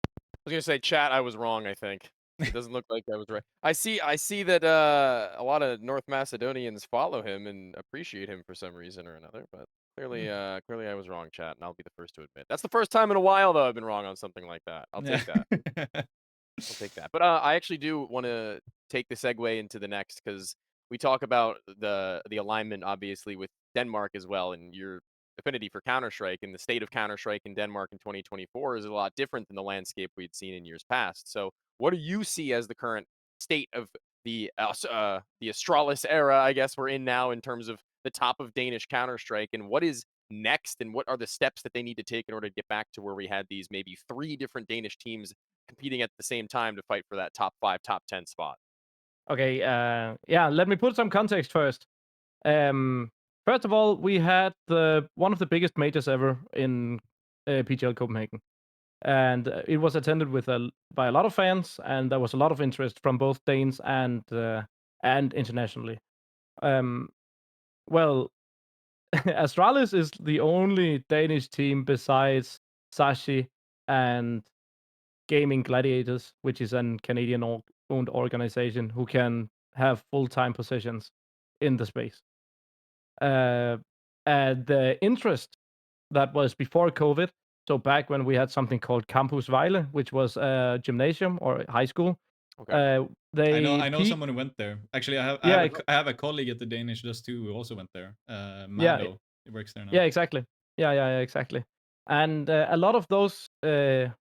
I was gonna say, chat, I was wrong. I think it doesn't look like I was right. I see that a lot of North Macedonians follow him and appreciate him for some reason or another. But clearly, clearly, I was wrong, chat, and I'll be the first to admit. That's the first time in a while, though, I've been wrong on something like that. I'll take that. I'll take that. But I actually do want to take the segue into the next because we talk about the alignment, obviously, with Denmark as well, and your affinity for Counter-Strike, and the state of Counter-Strike in Denmark in 2024 is a lot different than the landscape we'd seen in years past. So what do you see as the current state of the Astralis era, I guess we're in now, in terms of the top of Danish Counter-Strike, and what is next, and what are the steps that they need to take in order to get back to where we had these maybe 3 different Danish teams competing at the same time to fight for that top 5, top 10 spot? Okay, yeah, let me put some context first. First of all, we had one of the biggest majors ever in PGL Copenhagen, and it was attended by a lot of fans, and there was a lot of interest from both Danes and internationally. Well, Astralis is the only Danish team besides Sashi and Gaming Gladiators, which is an Canadian-owned organization who can have full-time positions in the space. And the interest that was before COVID, so back when we had something called Campus Vejle, which was a gymnasium or high school. Okay. I know someone who went there. Actually, I have a colleague at the Danish just too who also went there. Mado, he works there now. Yeah, exactly. Yeah, exactly. And a lot of those, that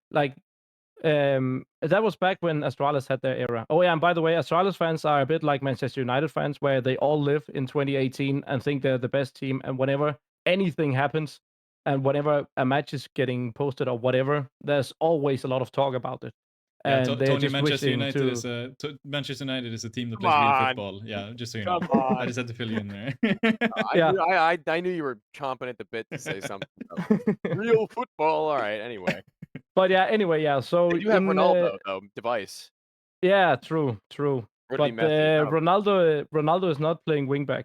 was back when Astralis had their era. Oh yeah, and by the way, Astralis fans are a bit like Manchester United fans, where they all live in 2018 and think they're the best team, and whenever anything happens, and whenever a match is getting posted or whatever, there's always a lot of talk about it. Yeah, And they're Tony, just Manchester wishing United to... is Manchester United is a team that Come plays real on. football. Yeah, just so you Come know. on. I just had to fill you in there. Yeah. I knew you were chomping at the bit to say something about real football. All right, anyway. But yeah, anyway, yeah. So You have Ronaldo though, device. Yeah, true. Really But messy. Ronaldo is not playing wingback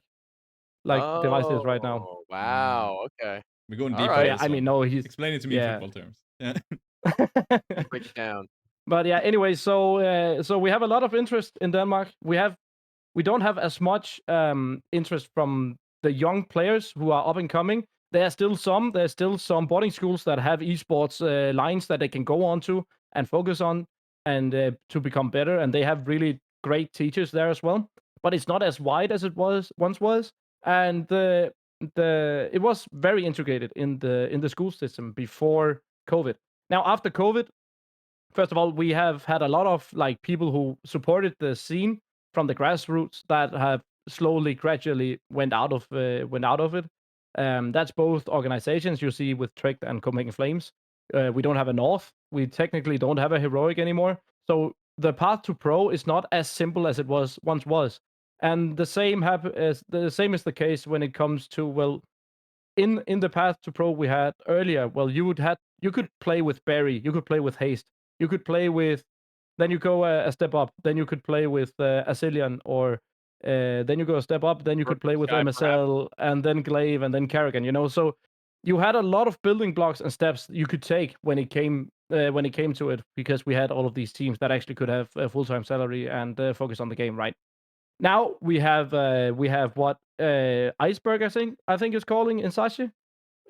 like Device is right now. Oh, wow. Okay. We're going All deep But on yeah, this I one. mean, no, he's... Explain it to me in football terms. Yeah. Break it down. But yeah, anyway, so we have a lot of interest in Denmark. We don't have as much interest from the young players who are up and coming. There's still some boarding schools that have esports lines that they can go on to and focus on and to become better, and they have really great teachers there as well. But it's not as wide as it once was, and it was very integrated in the school system before COVID. Now after COVID, first of all, we have had a lot of like people who supported the scene from the grassroots that have slowly, gradually went out of it. That's both organizations you see with Tricked and Copenhagen Flames. We don't have a North. We technically don't have a Heroic anymore. So the path to pro is not as simple as it once was. And the same is the case when it comes to, well, in the path to pro we had earlier, well, you could play with Barry, you could play with Haste, you could play with, then you go a step up, then you could play with Asilian, or then you go a step up, then you could play with Sky, MSL, and then Glaive, and then Kerrigan. So you had a lot of building blocks and steps you could take when it came to it, because we had all of these teams that actually could have a full-time salary and focus on the game, right? Now we have what Iceberg, I think is calling in Sashi,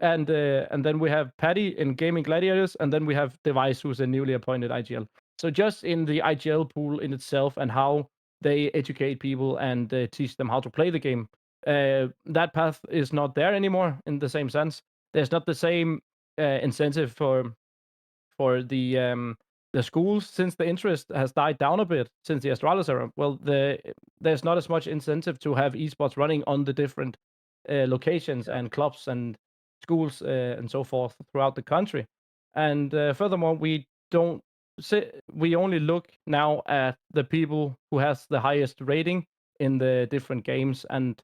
and then we have Paddy in Gaming Gladiators, and then we have Device, who's a newly appointed IGL. So just in the IGL pool in itself and how they educate people and teach them how to play the game, that path is not there anymore in the same sense. There's not the same incentive for the schools, since the interest has died down a bit since the Astralis era. Well, there's not as much incentive to have esports running on the different locations and clubs and schools and so forth throughout the country. And furthermore, we only look now at the people who has the highest rating in the different games, and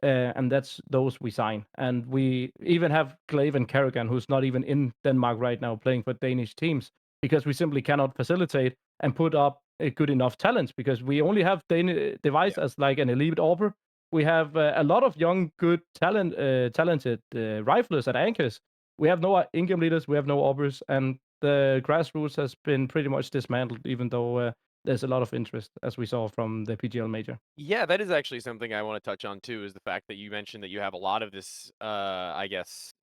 that's those we sign. And we even have Glaive and Kerrigan, who's not even in Denmark right now, playing for Danish teams, because we simply cannot facilitate and put up a good enough talent, because we only have Device as like an elite AWPer. We have a lot of young, good talented riflers at anchors. We have no in-game leaders, we have no AWPers, and the grassroots has been pretty much dismantled, even though there's a lot of interest, as we saw from the PGL major. Yeah, that is actually something I want to touch on too, is the fact that you mentioned that you have a lot of this, I guess,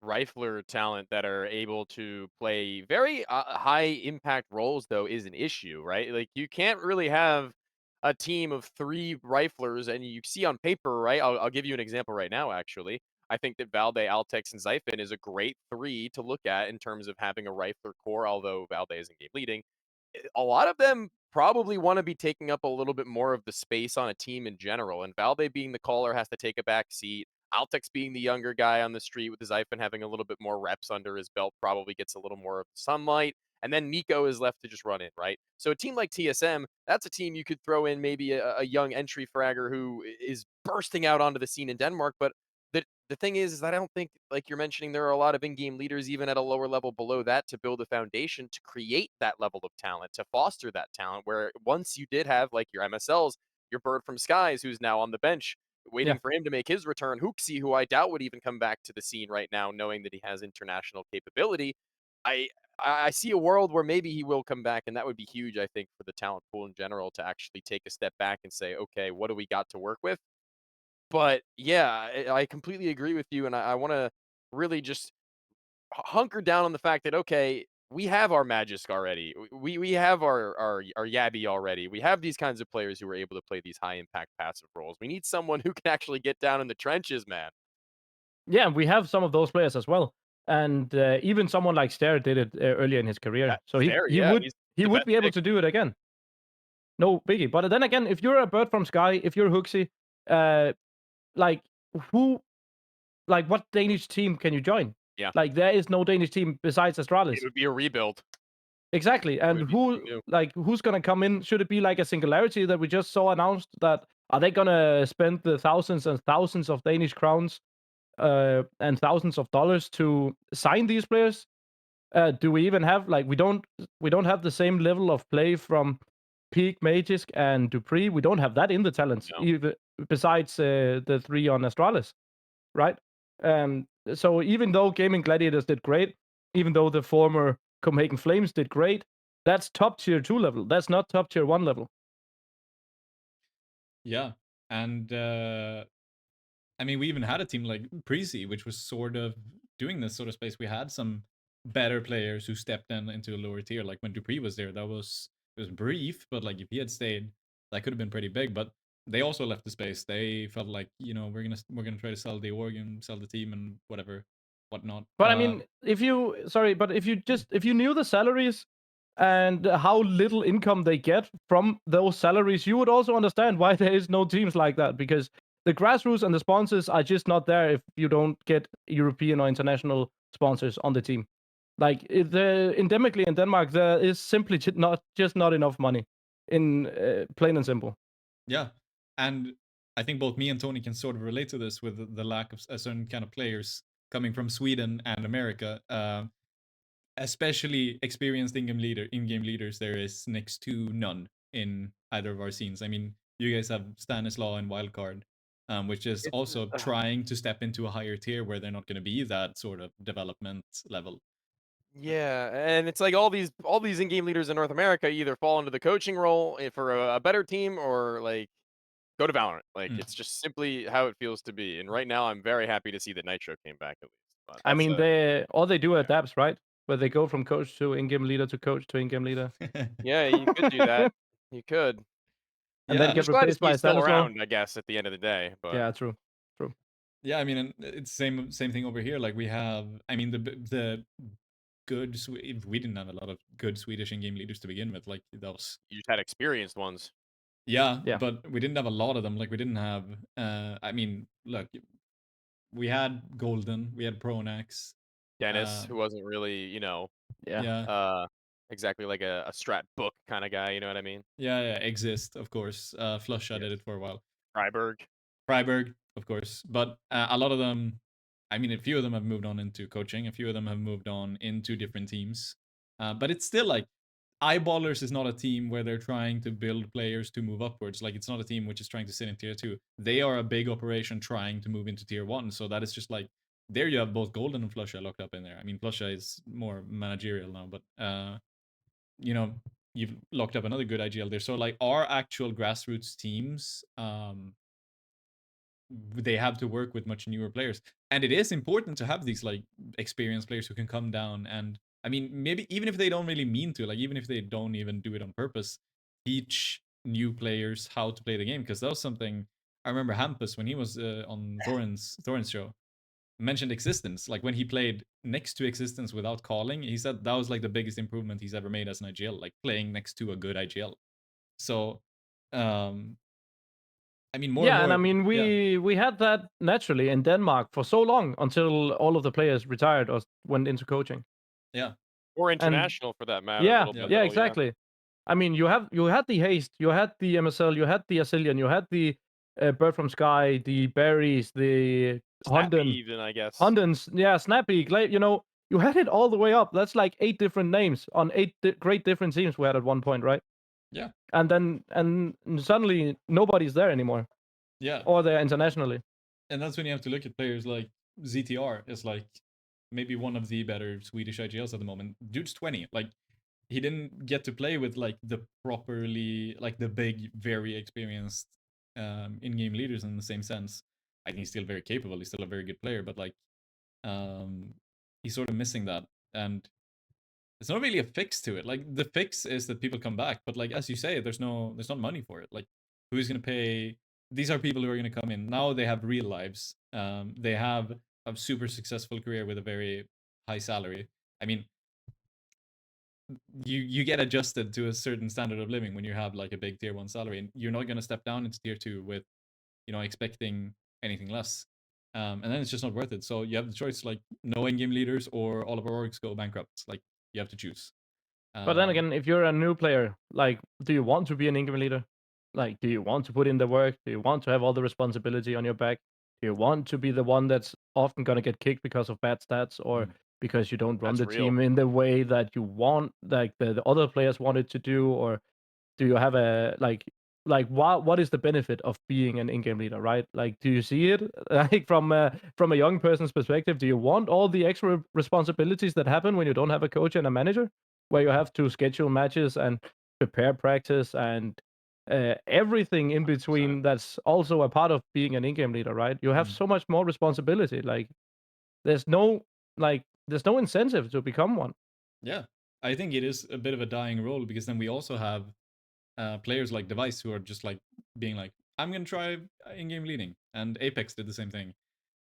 rifler talent that are able to play very high impact roles, though, is an issue, right? Like, you can't really have a team of 3 riflers, and you see on paper, right? I'll give you an example right now, actually. I think that Valde, Altex, and Zyphon is a great 3 to look at in terms of having a rifler core, although Valde isn't game leading. A lot of them probably want to be taking up a little bit more of the space on a team in general, and Valde being the caller has to take a back seat. Altex being the younger guy on the street with the Zyphon having a little bit more reps under his belt probably gets a little more of the sunlight. And then Nico is left to just run in, right? So a team like TSM, that's a team you could throw in maybe a young entry fragger who is bursting out onto the scene in Denmark. But the thing is that I don't think, like you're mentioning, there are a lot of in-game leaders even at a lower level below that to build a foundation to create that level of talent, to foster that talent. Where once you did have like your MSLs, your Bird from Skies, who's now on the bench, waiting for him to make his return. Hooksy, who I doubt would even come back to the scene right now, knowing that he has international capability. I I see a world where maybe he will come back, and that would be huge, I think, for the talent pool in general to actually take a step back and say, okay, what do we got to work with? But yeah, I completely agree with you, and I want to really just hunker down on the fact that okay, we have our Magisk already. We have our Yabby already. We have these kinds of players who are able to play these high impact passive roles. We need someone who can actually get down in the trenches, man. Yeah, we have some of those players as well, and even someone like Stair did it earlier in his career, so Fair, he yeah, would he's he the would best be able pick. to do it again. No biggie. But then again, if you're a Bird from Sky, if you're Hooksy, uh, like who, like what Danish team can you join? Yeah, Like there is no Danish team besides it Astralis. would be a rebuild. Exactly. It And would be who, something new. like who's gonna come in? Should it be like a Singularity that we just saw announced? That are they gonna spend the thousands and thousands of Danish crowns and thousands of dollars to sign these players? Do we even have like we don't have the same level of play from Peak, Magisk, and Dupree. We don't have that in the talents, No. even besides the three on Astralis, right? So even though Gaming Gladiators did great, even though the former Copenhagen Flames did great, that's top tier 2 level. That's not top tier 1 level. Yeah, and I mean, we even had a team like Preasy, which was sort of doing this sort of space. We had some better players who stepped in into a lower tier. Like when Dupree was there, that was it was brief, but like if he had stayed, that could have been pretty big. But they also left the space. They felt like we're gonna try to sell the organ, sell the team, and whatever, whatnot. But I mean, if you sorry, but if you knew the salaries and how little income they get from those salaries, you would also understand why there is no teams like that, because the grassroots and the sponsors are just not there if you don't get European or international sponsors on the team. Like endemically in Denmark, there is simply just not enough money, in plain and simple. Yeah, and I think both me and Tony can sort of relate to this with the lack of a certain kind of players coming from Sweden and America. Especially experienced in-game leaders, there is next to none in either of our scenes. I mean, you guys have Stanislaw and Wildcard, which is It's also trying to step into a higher tier where they're not going to be that sort of development level. yeah, and it's like all these in-game leaders in North America either fall into the coaching role for a better team or like go to Valorant. Like Mm. it's just simply how it feels to be. And right now, I'm very happy to see that Nitro came back at least. But I that's mean, a they do yeah. adapts, right? Where they go from coach to in-game leader to coach to in-game leader, Yeah, you could do that. You could. and then Yeah, I'm get just glad to replaced see by he's still Stanislaw. around. I guess at the end of the day, but Yeah, true, true. yeah. I mean, and it's same thing over here. Like we have, I mean, the good we didn't have a lot of good Swedish in-game leaders to begin with. Like that was you just had experienced ones. yeah, Yeah, but we didn't have a lot of them. Like we didn't have. I mean, look, we had Golden, we had Pronax. Dennis, Uh, who wasn't really, yeah. yeah, uh, exactly like a strat book kind of guy. You know what I mean? yeah. Exist, of course. Flusha did Yes. it for a while. Freiburg. Freiburg, of course. But a lot of them, I mean, a few of them have moved on into coaching. A few of them have moved on into different teams. But it's still like Eyeballers is not a team where they're trying to build players to move upwards. Like it's not a team which is trying to sit in tier 2. They are a big operation trying to move into tier 1. So that is just like there you have both Golden and Flusha locked up in there. I mean, Flusha is more managerial now, but you know, you've locked up another good IGL there. So like our actual grassroots teams, they have to work with much newer players, and it is important to have these like experienced players who can come down and, I mean, maybe even if they don't really mean to, like even if they don't even do it on purpose, teach new players how to play the game, because that was something I remember Hampus when he was on Thorin's show mentioned existence. Like when he played next to existence without calling, he said that was like the biggest improvement he's ever made as an IGL, like playing next to a good IGL. So um I mean, more Yeah, and and I more. mean, we had that naturally in Denmark for so long until all of the players retired or went into coaching. Yeah. Or And international for that matter, yeah, little by yeah, little, yeah. exactly. I mean, you had the Haste, you had the MSL, you had the Asilian, you had the Bird from Sky, the Berries, the Snappy even, I guess. Hundens, yeah, Snappy, you know, you had it all the way up. That's like 8 different names on 8 great different teams we had at one point, right? Yeah. And then suddenly nobody's there anymore, Yeah. or they're internationally. And that's when you have to look at players like ZTR is like maybe one of the better Swedish IGLs at the moment. Dude's 20. Like he didn't get to play with like the properly like the big, very experienced in-game leaders in the same sense. I think he's still very capable. He's still a very good player, but like he's sort of missing that. And it's not really a fix to it. Like the fix is that people come back, but like as you say, there's not money for it. Like who's gonna pay? These are people who are gonna come in now. They have real lives. They have a super successful career with a very high salary. I mean, you get adjusted to a certain standard of living when you have like a big tier 1 salary, and you're not gonna step down into tier 2 with expecting anything less. And then it's just not worth it. So you have the choice, like no in-game leaders or all of our orgs go bankrupt. Like you have to choose. But then again, if you're a new player, like, do you want to be an income leader? Like, do you want to put in the work? Do you want to have all the responsibility on your back? Do you want to be the one that's often gonna get kicked because of bad stats or because you don't run That's the real. team in the way that you want, like the other players wanted to do? Or do you have a what is the benefit of being an in-game leader, right? Like, do you see it like from a young person's perspective? Do you want all the extra responsibilities that happen when you don't have a coach and a manager, where you have to schedule matches and prepare practice and everything in 100%. between? That's also a part of being an in-game leader, right? You have so much more responsibility. Like, there's no there's no incentive to become one. Yeah, I think it is a bit of a dying role because then we also have players like Device who are just like being like, I'm gonna try in-game leading, and Apex did the same thing.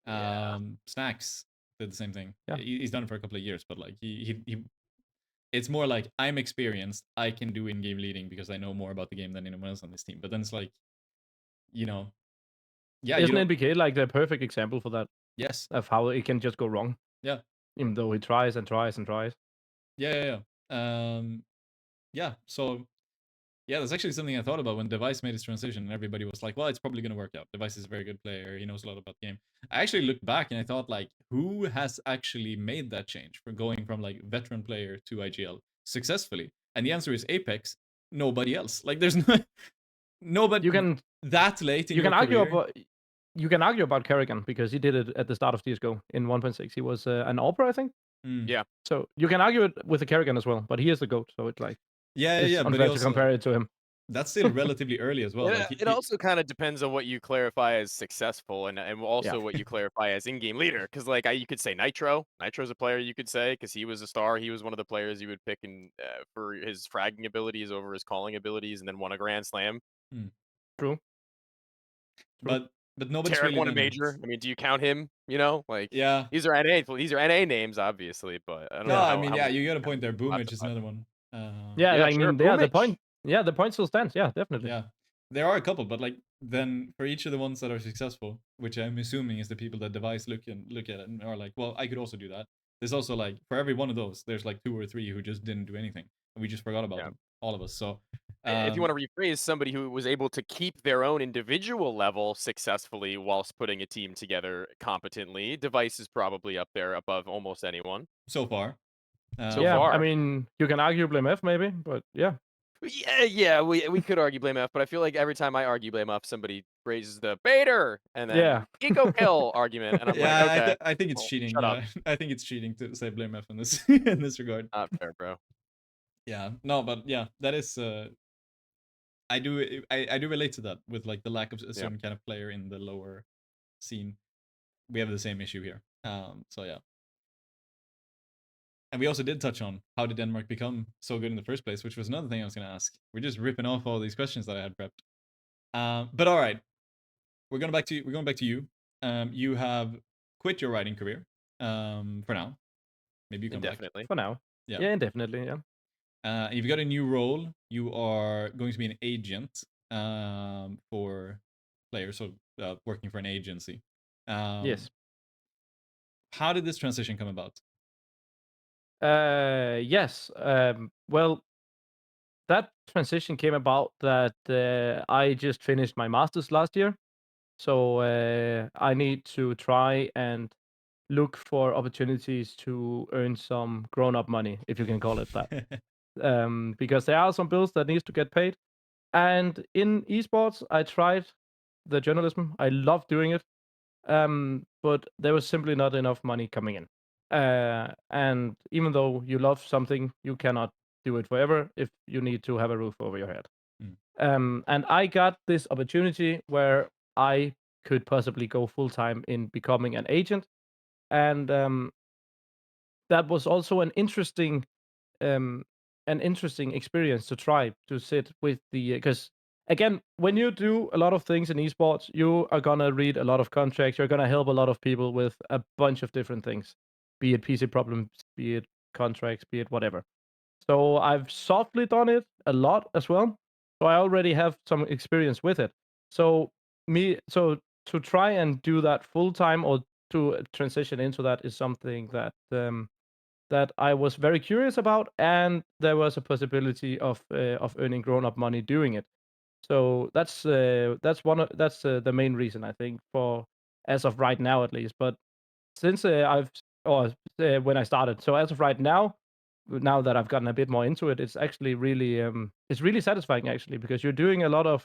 Yeah. Snacks did the same thing. Yeah. He's done it for a couple of years, but like he it's more like I'm experienced. I can do in-game leading because I know more about the game than anyone else on this team. But then it's like, yeah, you Isn't don't. NBK like the perfect example for that, Yes. of how it can just go wrong? Yeah. Even though he tries and tries and tries. Yeah. Yeah. So yeah, that's actually something I thought about when Device made his transition, and everybody was like, "Well, it's probably gonna work out. Device is a very good player. He knows a lot about the game." I actually looked back and I thought, like, who has actually made that change from going from like veteran player to IGL successfully? And the answer is Apex. Nobody else. Like, there's nobody You can that late in you your can argue career. about you can argue about Kerrigan because he did it at the start of CS:GO in 1.6. He was an Opera, I think. Yeah. So you can argue it with the Kerrigan as well, but he is the GOAT, so it's like it's Yeah. But he unfair to also compare it to him. that's still relatively early as well. It, Like it also kind of depends on what you clarify as successful and also Yeah. what you clarify as in-game leader. Because like you could say Nitro. Nitro's a player you could say because he was a star. He was one of the players you would pick in for his fragging abilities over his calling abilities, and then won a Grand Slam. True. but nobody's Tarek really won a done major. it. I mean, do you count him? Like Yeah. these are NA names, obviously, but I don't No, know I how. mean, how yeah, much you got a you point there. Boomage is classify. another one. Yeah, Yeah, I sure. mean, yeah, the Boomage. point still stands. Yeah, definitely. Yeah, there are a couple, but like then for each of the ones that are successful, which I'm assuming is the people that Device look at it and are like, well, I could also do that. There's also like for every one of those, there's like 2 or 3 who just didn't do anything, and we just forgot about Yeah. them, all of us. So, If you want to rephrase, somebody who was able to keep their own individual level successfully whilst putting a team together competently, Device is probably up there above almost anyone. so far, So Yeah, far. I mean, you can argue Blame F maybe, but yeah. Yeah, we could argue Blame F, but I feel like every time I argue Blame F, somebody raises the Baiter and then Yeah. Eco Kill argument, and I'm like, yeah, okay, I think it's well, cheating. shut up. Yeah, I think it's cheating to say blame F in this in this regard. Not fair, bro. Yeah, no, but yeah, that is. I do relate to that with like the lack of a certain kind of player in the lower scene. We have the same issue here. So yeah. And we also did touch on how did Denmark become so good in the first place, which was another thing I was going to ask. We're just ripping off all these questions that I had prepped. But all right, we're going back to you. You have quit your writing career for now. Maybe you come Indefinitely. back. For now. Yeah. Yeah, indefinitely, yeah. You've got a new role. You are going to be an agent for player, so working for an agency. Yes. How did this transition come about? Yes. Well, that transition came about that I just finished my master's last year, so I need to try and look for opportunities to earn some grown-up money, if you can call it that. Because there are some bills that needs to get paid. And in esports, I tried the journalism. I love doing it, but there was simply not enough money coming in. And even though you love something, you cannot do it forever if you need to have a roof over your head. And I got this opportunity where I could possibly go full time in becoming an agent, and that was also um, an interesting experience to try to sit with the because again, when you do a lot of things in esports, you are gonna read a lot of contracts. You're gonna help a lot of people with a bunch of different things, be it PC problems, be it contracts, be it whatever. So I've softly done it a lot as well. So I already have some experience with it. So to try and do that full time or to transition into that is something that I was very curious about, and there was a possibility of earning grown up money doing it. So that's the main reason I think for as of right now at least. But since I've or when I started, so as of right now, now that I've gotten a bit more into it, it's actually really it's really satisfying actually because you're doing a lot of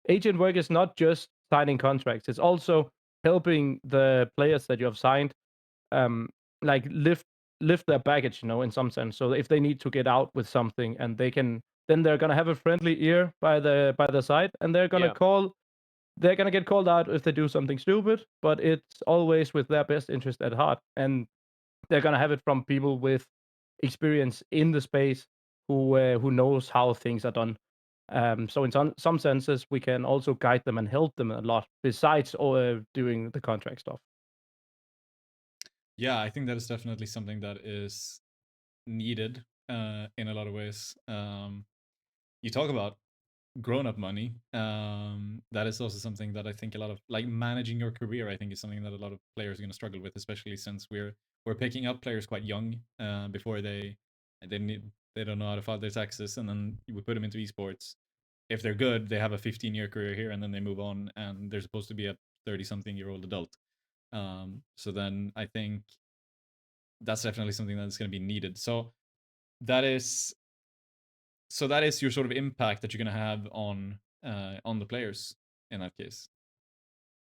agent work. Is not just signing contracts; it's also helping the players that you have signed um like lift their baggage, in some sense. So if they need to get out with something and they can, then they're gonna have a friendly ear by the side, and Yeah. they're gonna get called out if they do something stupid, but it's always with their best interest at heart, and they're gonna have it from people with experience in the space who knows how things are done. So in some senses, we can also guide them and help them a lot besides doing the contract stuff. Yeah, I think that is definitely something that is needed in a lot of ways. You talk about grown-up money. That is also something that I think a lot of like managing your career. I think is something that a lot of players are going to struggle with, especially since we're picking up players quite young before they need they don't know how to file their taxes, and then we put them into esports. If they're good, they have a 15-year career here, and then they move on, and they're supposed to be a 30-something-year-old adult. So then I think that's definitely something that's going to be needed. That is that is your sort of impact that you're going to have on the players in that case.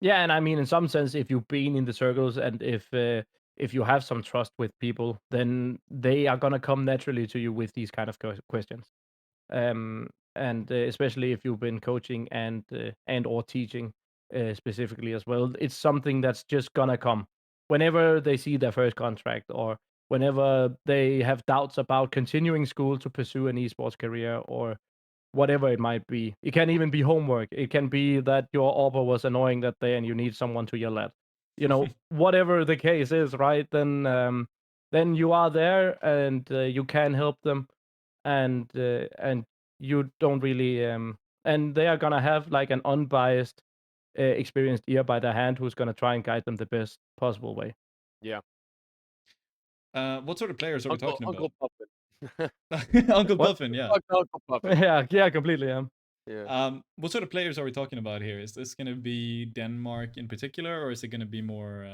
Yeah, and I mean, in some sense, if you've been in the circles and if you have some trust with people, then they are gonna come naturally to you with these kind of questions. And especially if you've been coaching and or teaching specifically as well, it's something that's just gonna come whenever they see their first contract or whenever they have doubts about continuing school to pursue an esports career or whatever it might be. It can even be homework. It can be that your Auber was annoying that day and you need someone to yell at. Whatever the case is, right? Then you are there and you can help them, and you don't really and they are gonna have like an unbiased, experienced ear by their hand who's gonna try and guide them the best possible way. Yeah. What sort of players are we talking about? Uncle Puffin. Uncle What? Puffin, yeah. Fuck Uncle Puffin. Yeah, completely. Yeah. What sort of players are we talking about here? Is this going to be Denmark in particular, or is it going to be more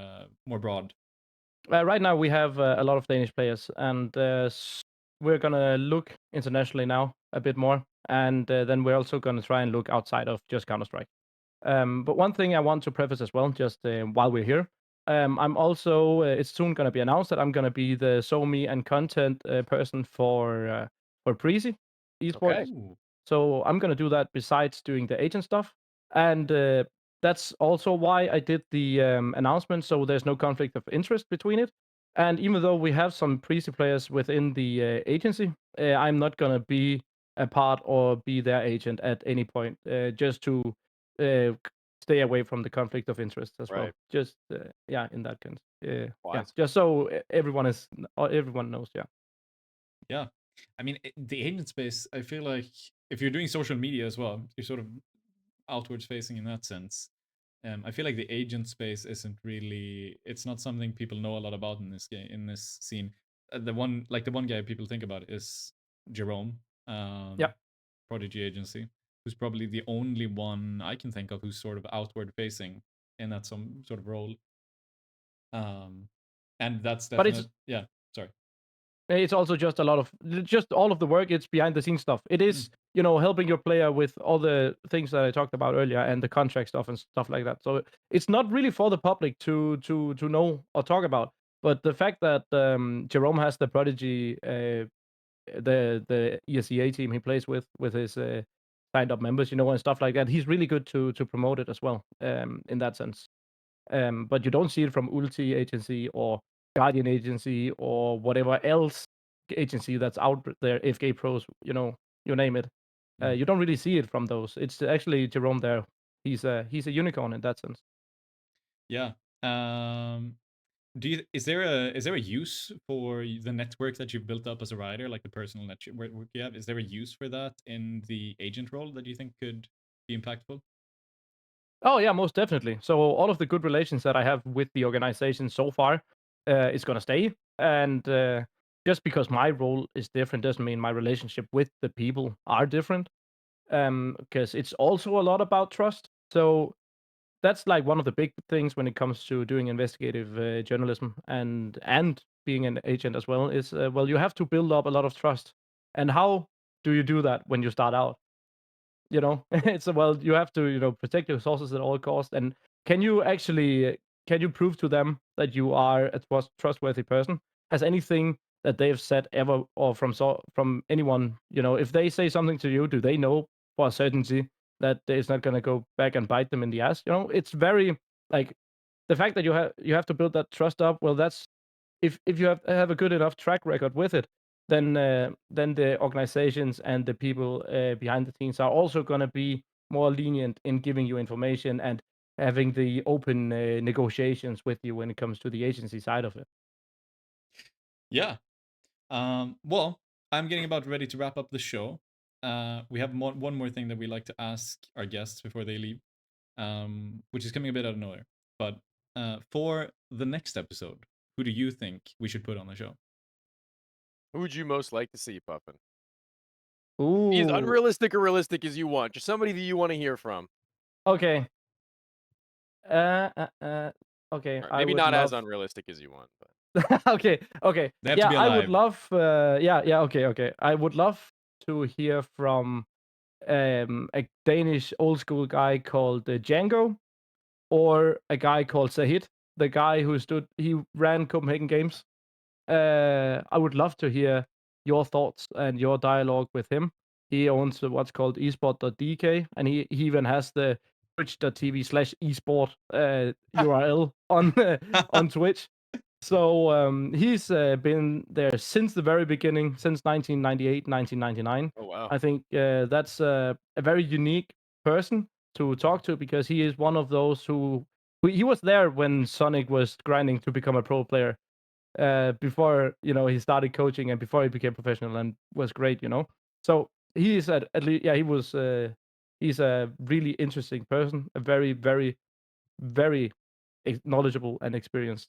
broad? Right now, we have a lot of Danish players, and we're gonna look internationally now a bit more, and then we're also gonna try and look outside of just Counter Strike. But one thing I want to preface as well, just while we're here, I'm also it's soon gonna be announced that I'm gonna be the SoMe and content person for Preasy Okay. esports. Ooh. So I'm gonna do that besides doing the agent stuff, and that's also why I did the announcement. So there's no conflict of interest between it. And even though we have some Preasy players within the agency, I'm not gonna be a part or be their agent at any point, just to uh, stay away from the conflict of interest as well. Right. Just yeah, in that sense. Yeah, Wise. just so everyone knows. Yeah. Yeah. I mean, the agent space, I feel like if you're doing social media as well, you're sort of outwards facing in that sense. I feel like the agent space isn't really. It's not something people know a lot about in this game, in this scene. The one guy people think about is Jerome, Yeah. Prodigy Agency, who's probably the only one I can think of who's sort of outward facing in that some sort of role. And that's But it's definitely Sorry. it's also just a lot of just all of the work. It's behind the scenes stuff. It is helping your player with all the things that I talked about earlier and the contract stuff and stuff like that. So it's not really for the public to know or talk about. But the fact that Jerome has the Prodigy, the ESEA team he plays with his signed up members, and stuff like that, he's really good to promote it as well. In that sense. But you don't see it from Ulti Agency or Guardian Agency or whatever else agency that's out there, FK Pros, you name it. You don't really see it from those. It's actually Jerome there. He's a unicorn in that sense. Yeah. Is there a use for the network that you've built up as a writer, like the personal network you have? Is there a use for that in the agent role that you think could be impactful? Oh yeah, most definitely. So all of the good relations that I have with the organization so far is gonna stay, and just because my role is different doesn't mean my relationship with the people are different. Because it's also a lot about trust. So that's like one of the big things when it comes to doing investigative journalism and being an agent as well. Is well, you have to build up a lot of trust. And how do you do that when you start out? It's well, you have to protect your sources at all costs. And can you actually can you prove to them that you are a trustworthy person? Has anything that they've said ever or from anyone, if they say something to you, do they know for a certainty that it's not going to go back and bite them in the ass? It's very like the fact that you have to build that trust up. Well, that's if you have a good enough track record with it, then the organizations and the people behind the scenes are also going to be more lenient in giving you information and having the open negotiations with you when it comes to the agency side of it. Yeah. Well, I'm getting about ready to wrap up the show. We have one more thing that we like to ask our guests before they leave, which is coming a bit out of nowhere. But for the next episode, who do you think we should put on the show? Who would you most like to see, Puffin? Be as Ooh, unrealistic or realistic as you want. Just somebody that you want to hear from. okay. Uh, uh, uh, okay, Or I maybe would not as love. unrealistic as you want, but Okay. They have to Yeah, be I would alive. love. Yeah. Okay. I would love to hear from a Danish old school guy called Django, or a guy called Sahid, the guy he ran Copenhagen Games. I would love to hear your thoughts and your dialogue with him. He owns what's called esport.dk, and he even has the twitch.tv/esport URL on on Twitch. So he's been there since the very beginning, since 1998, 1999. oh wow. I think that's a very unique person to talk to because he is one of those who he was there when Sonic was grinding to become a pro player before he started coaching and before he became professional and was great. So he is at least he was he's a really interesting person, a very very very knowledgeable and experienced.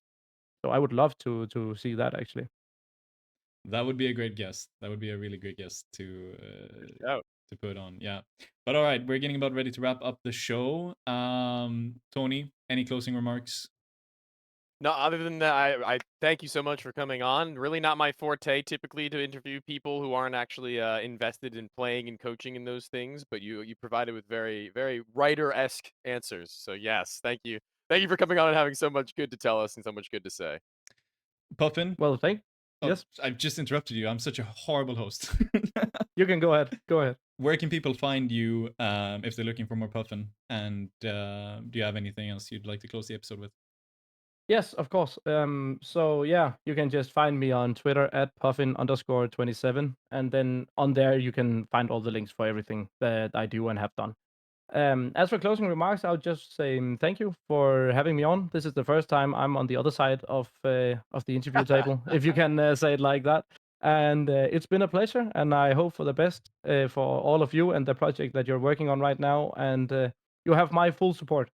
So I would love to see that actually. That would be a great guest. That would be a really great guest Out. to put on. Yeah. But all right, we're getting about ready to wrap up the show. Tony, any closing remarks? No, other than that, I thank you so much for coming on. Really not my forte typically to interview people who aren't actually invested in playing and coaching in those things, but you provided with very, very writer-esque answers. So yes, thank you. Thank you for coming on and having so much good to tell us and so much good to say. Puffin? Well, Oh, yes, I've just interrupted you. I'm such a horrible host. you can go ahead. Go ahead. Where can people find you if they're looking for more Puffin? And do you have anything else you'd like to close the episode with? Yes, of course. So yeah, you can just find me on Twitter at puffin_27, and then on there you can find all the links for everything that I do and have done. As for closing remarks, I'll just say thank you for having me on. This is the first time I'm on the other side of the interview table, if you can say it like that. And it's been a pleasure, and I hope for the best for all of you and the project that you're working on right now. And you have my full support.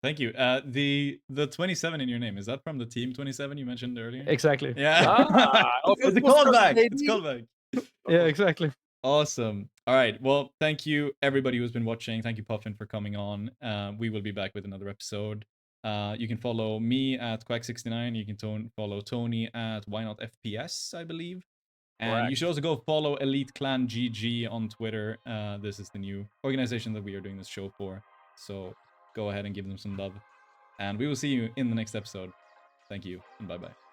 Thank you. The 27 in your name, is that from the team 27 you mentioned earlier? Exactly. Yeah. It's a callback. It's a callback. Yeah, exactly. Awesome. All right. Well, thank you everybody who's been watching. Thank you, Puffin, for coming on. We will be back with another episode. You can follow me at quacke69. You can follow Tony at ynoT FPS, I believe. And you Correct. should also go follow Elite Clan GG on Twitter. This is the new organization that we are doing this show for. So go ahead and give them some love. And we will see you in the next episode. Thank you, and bye-bye.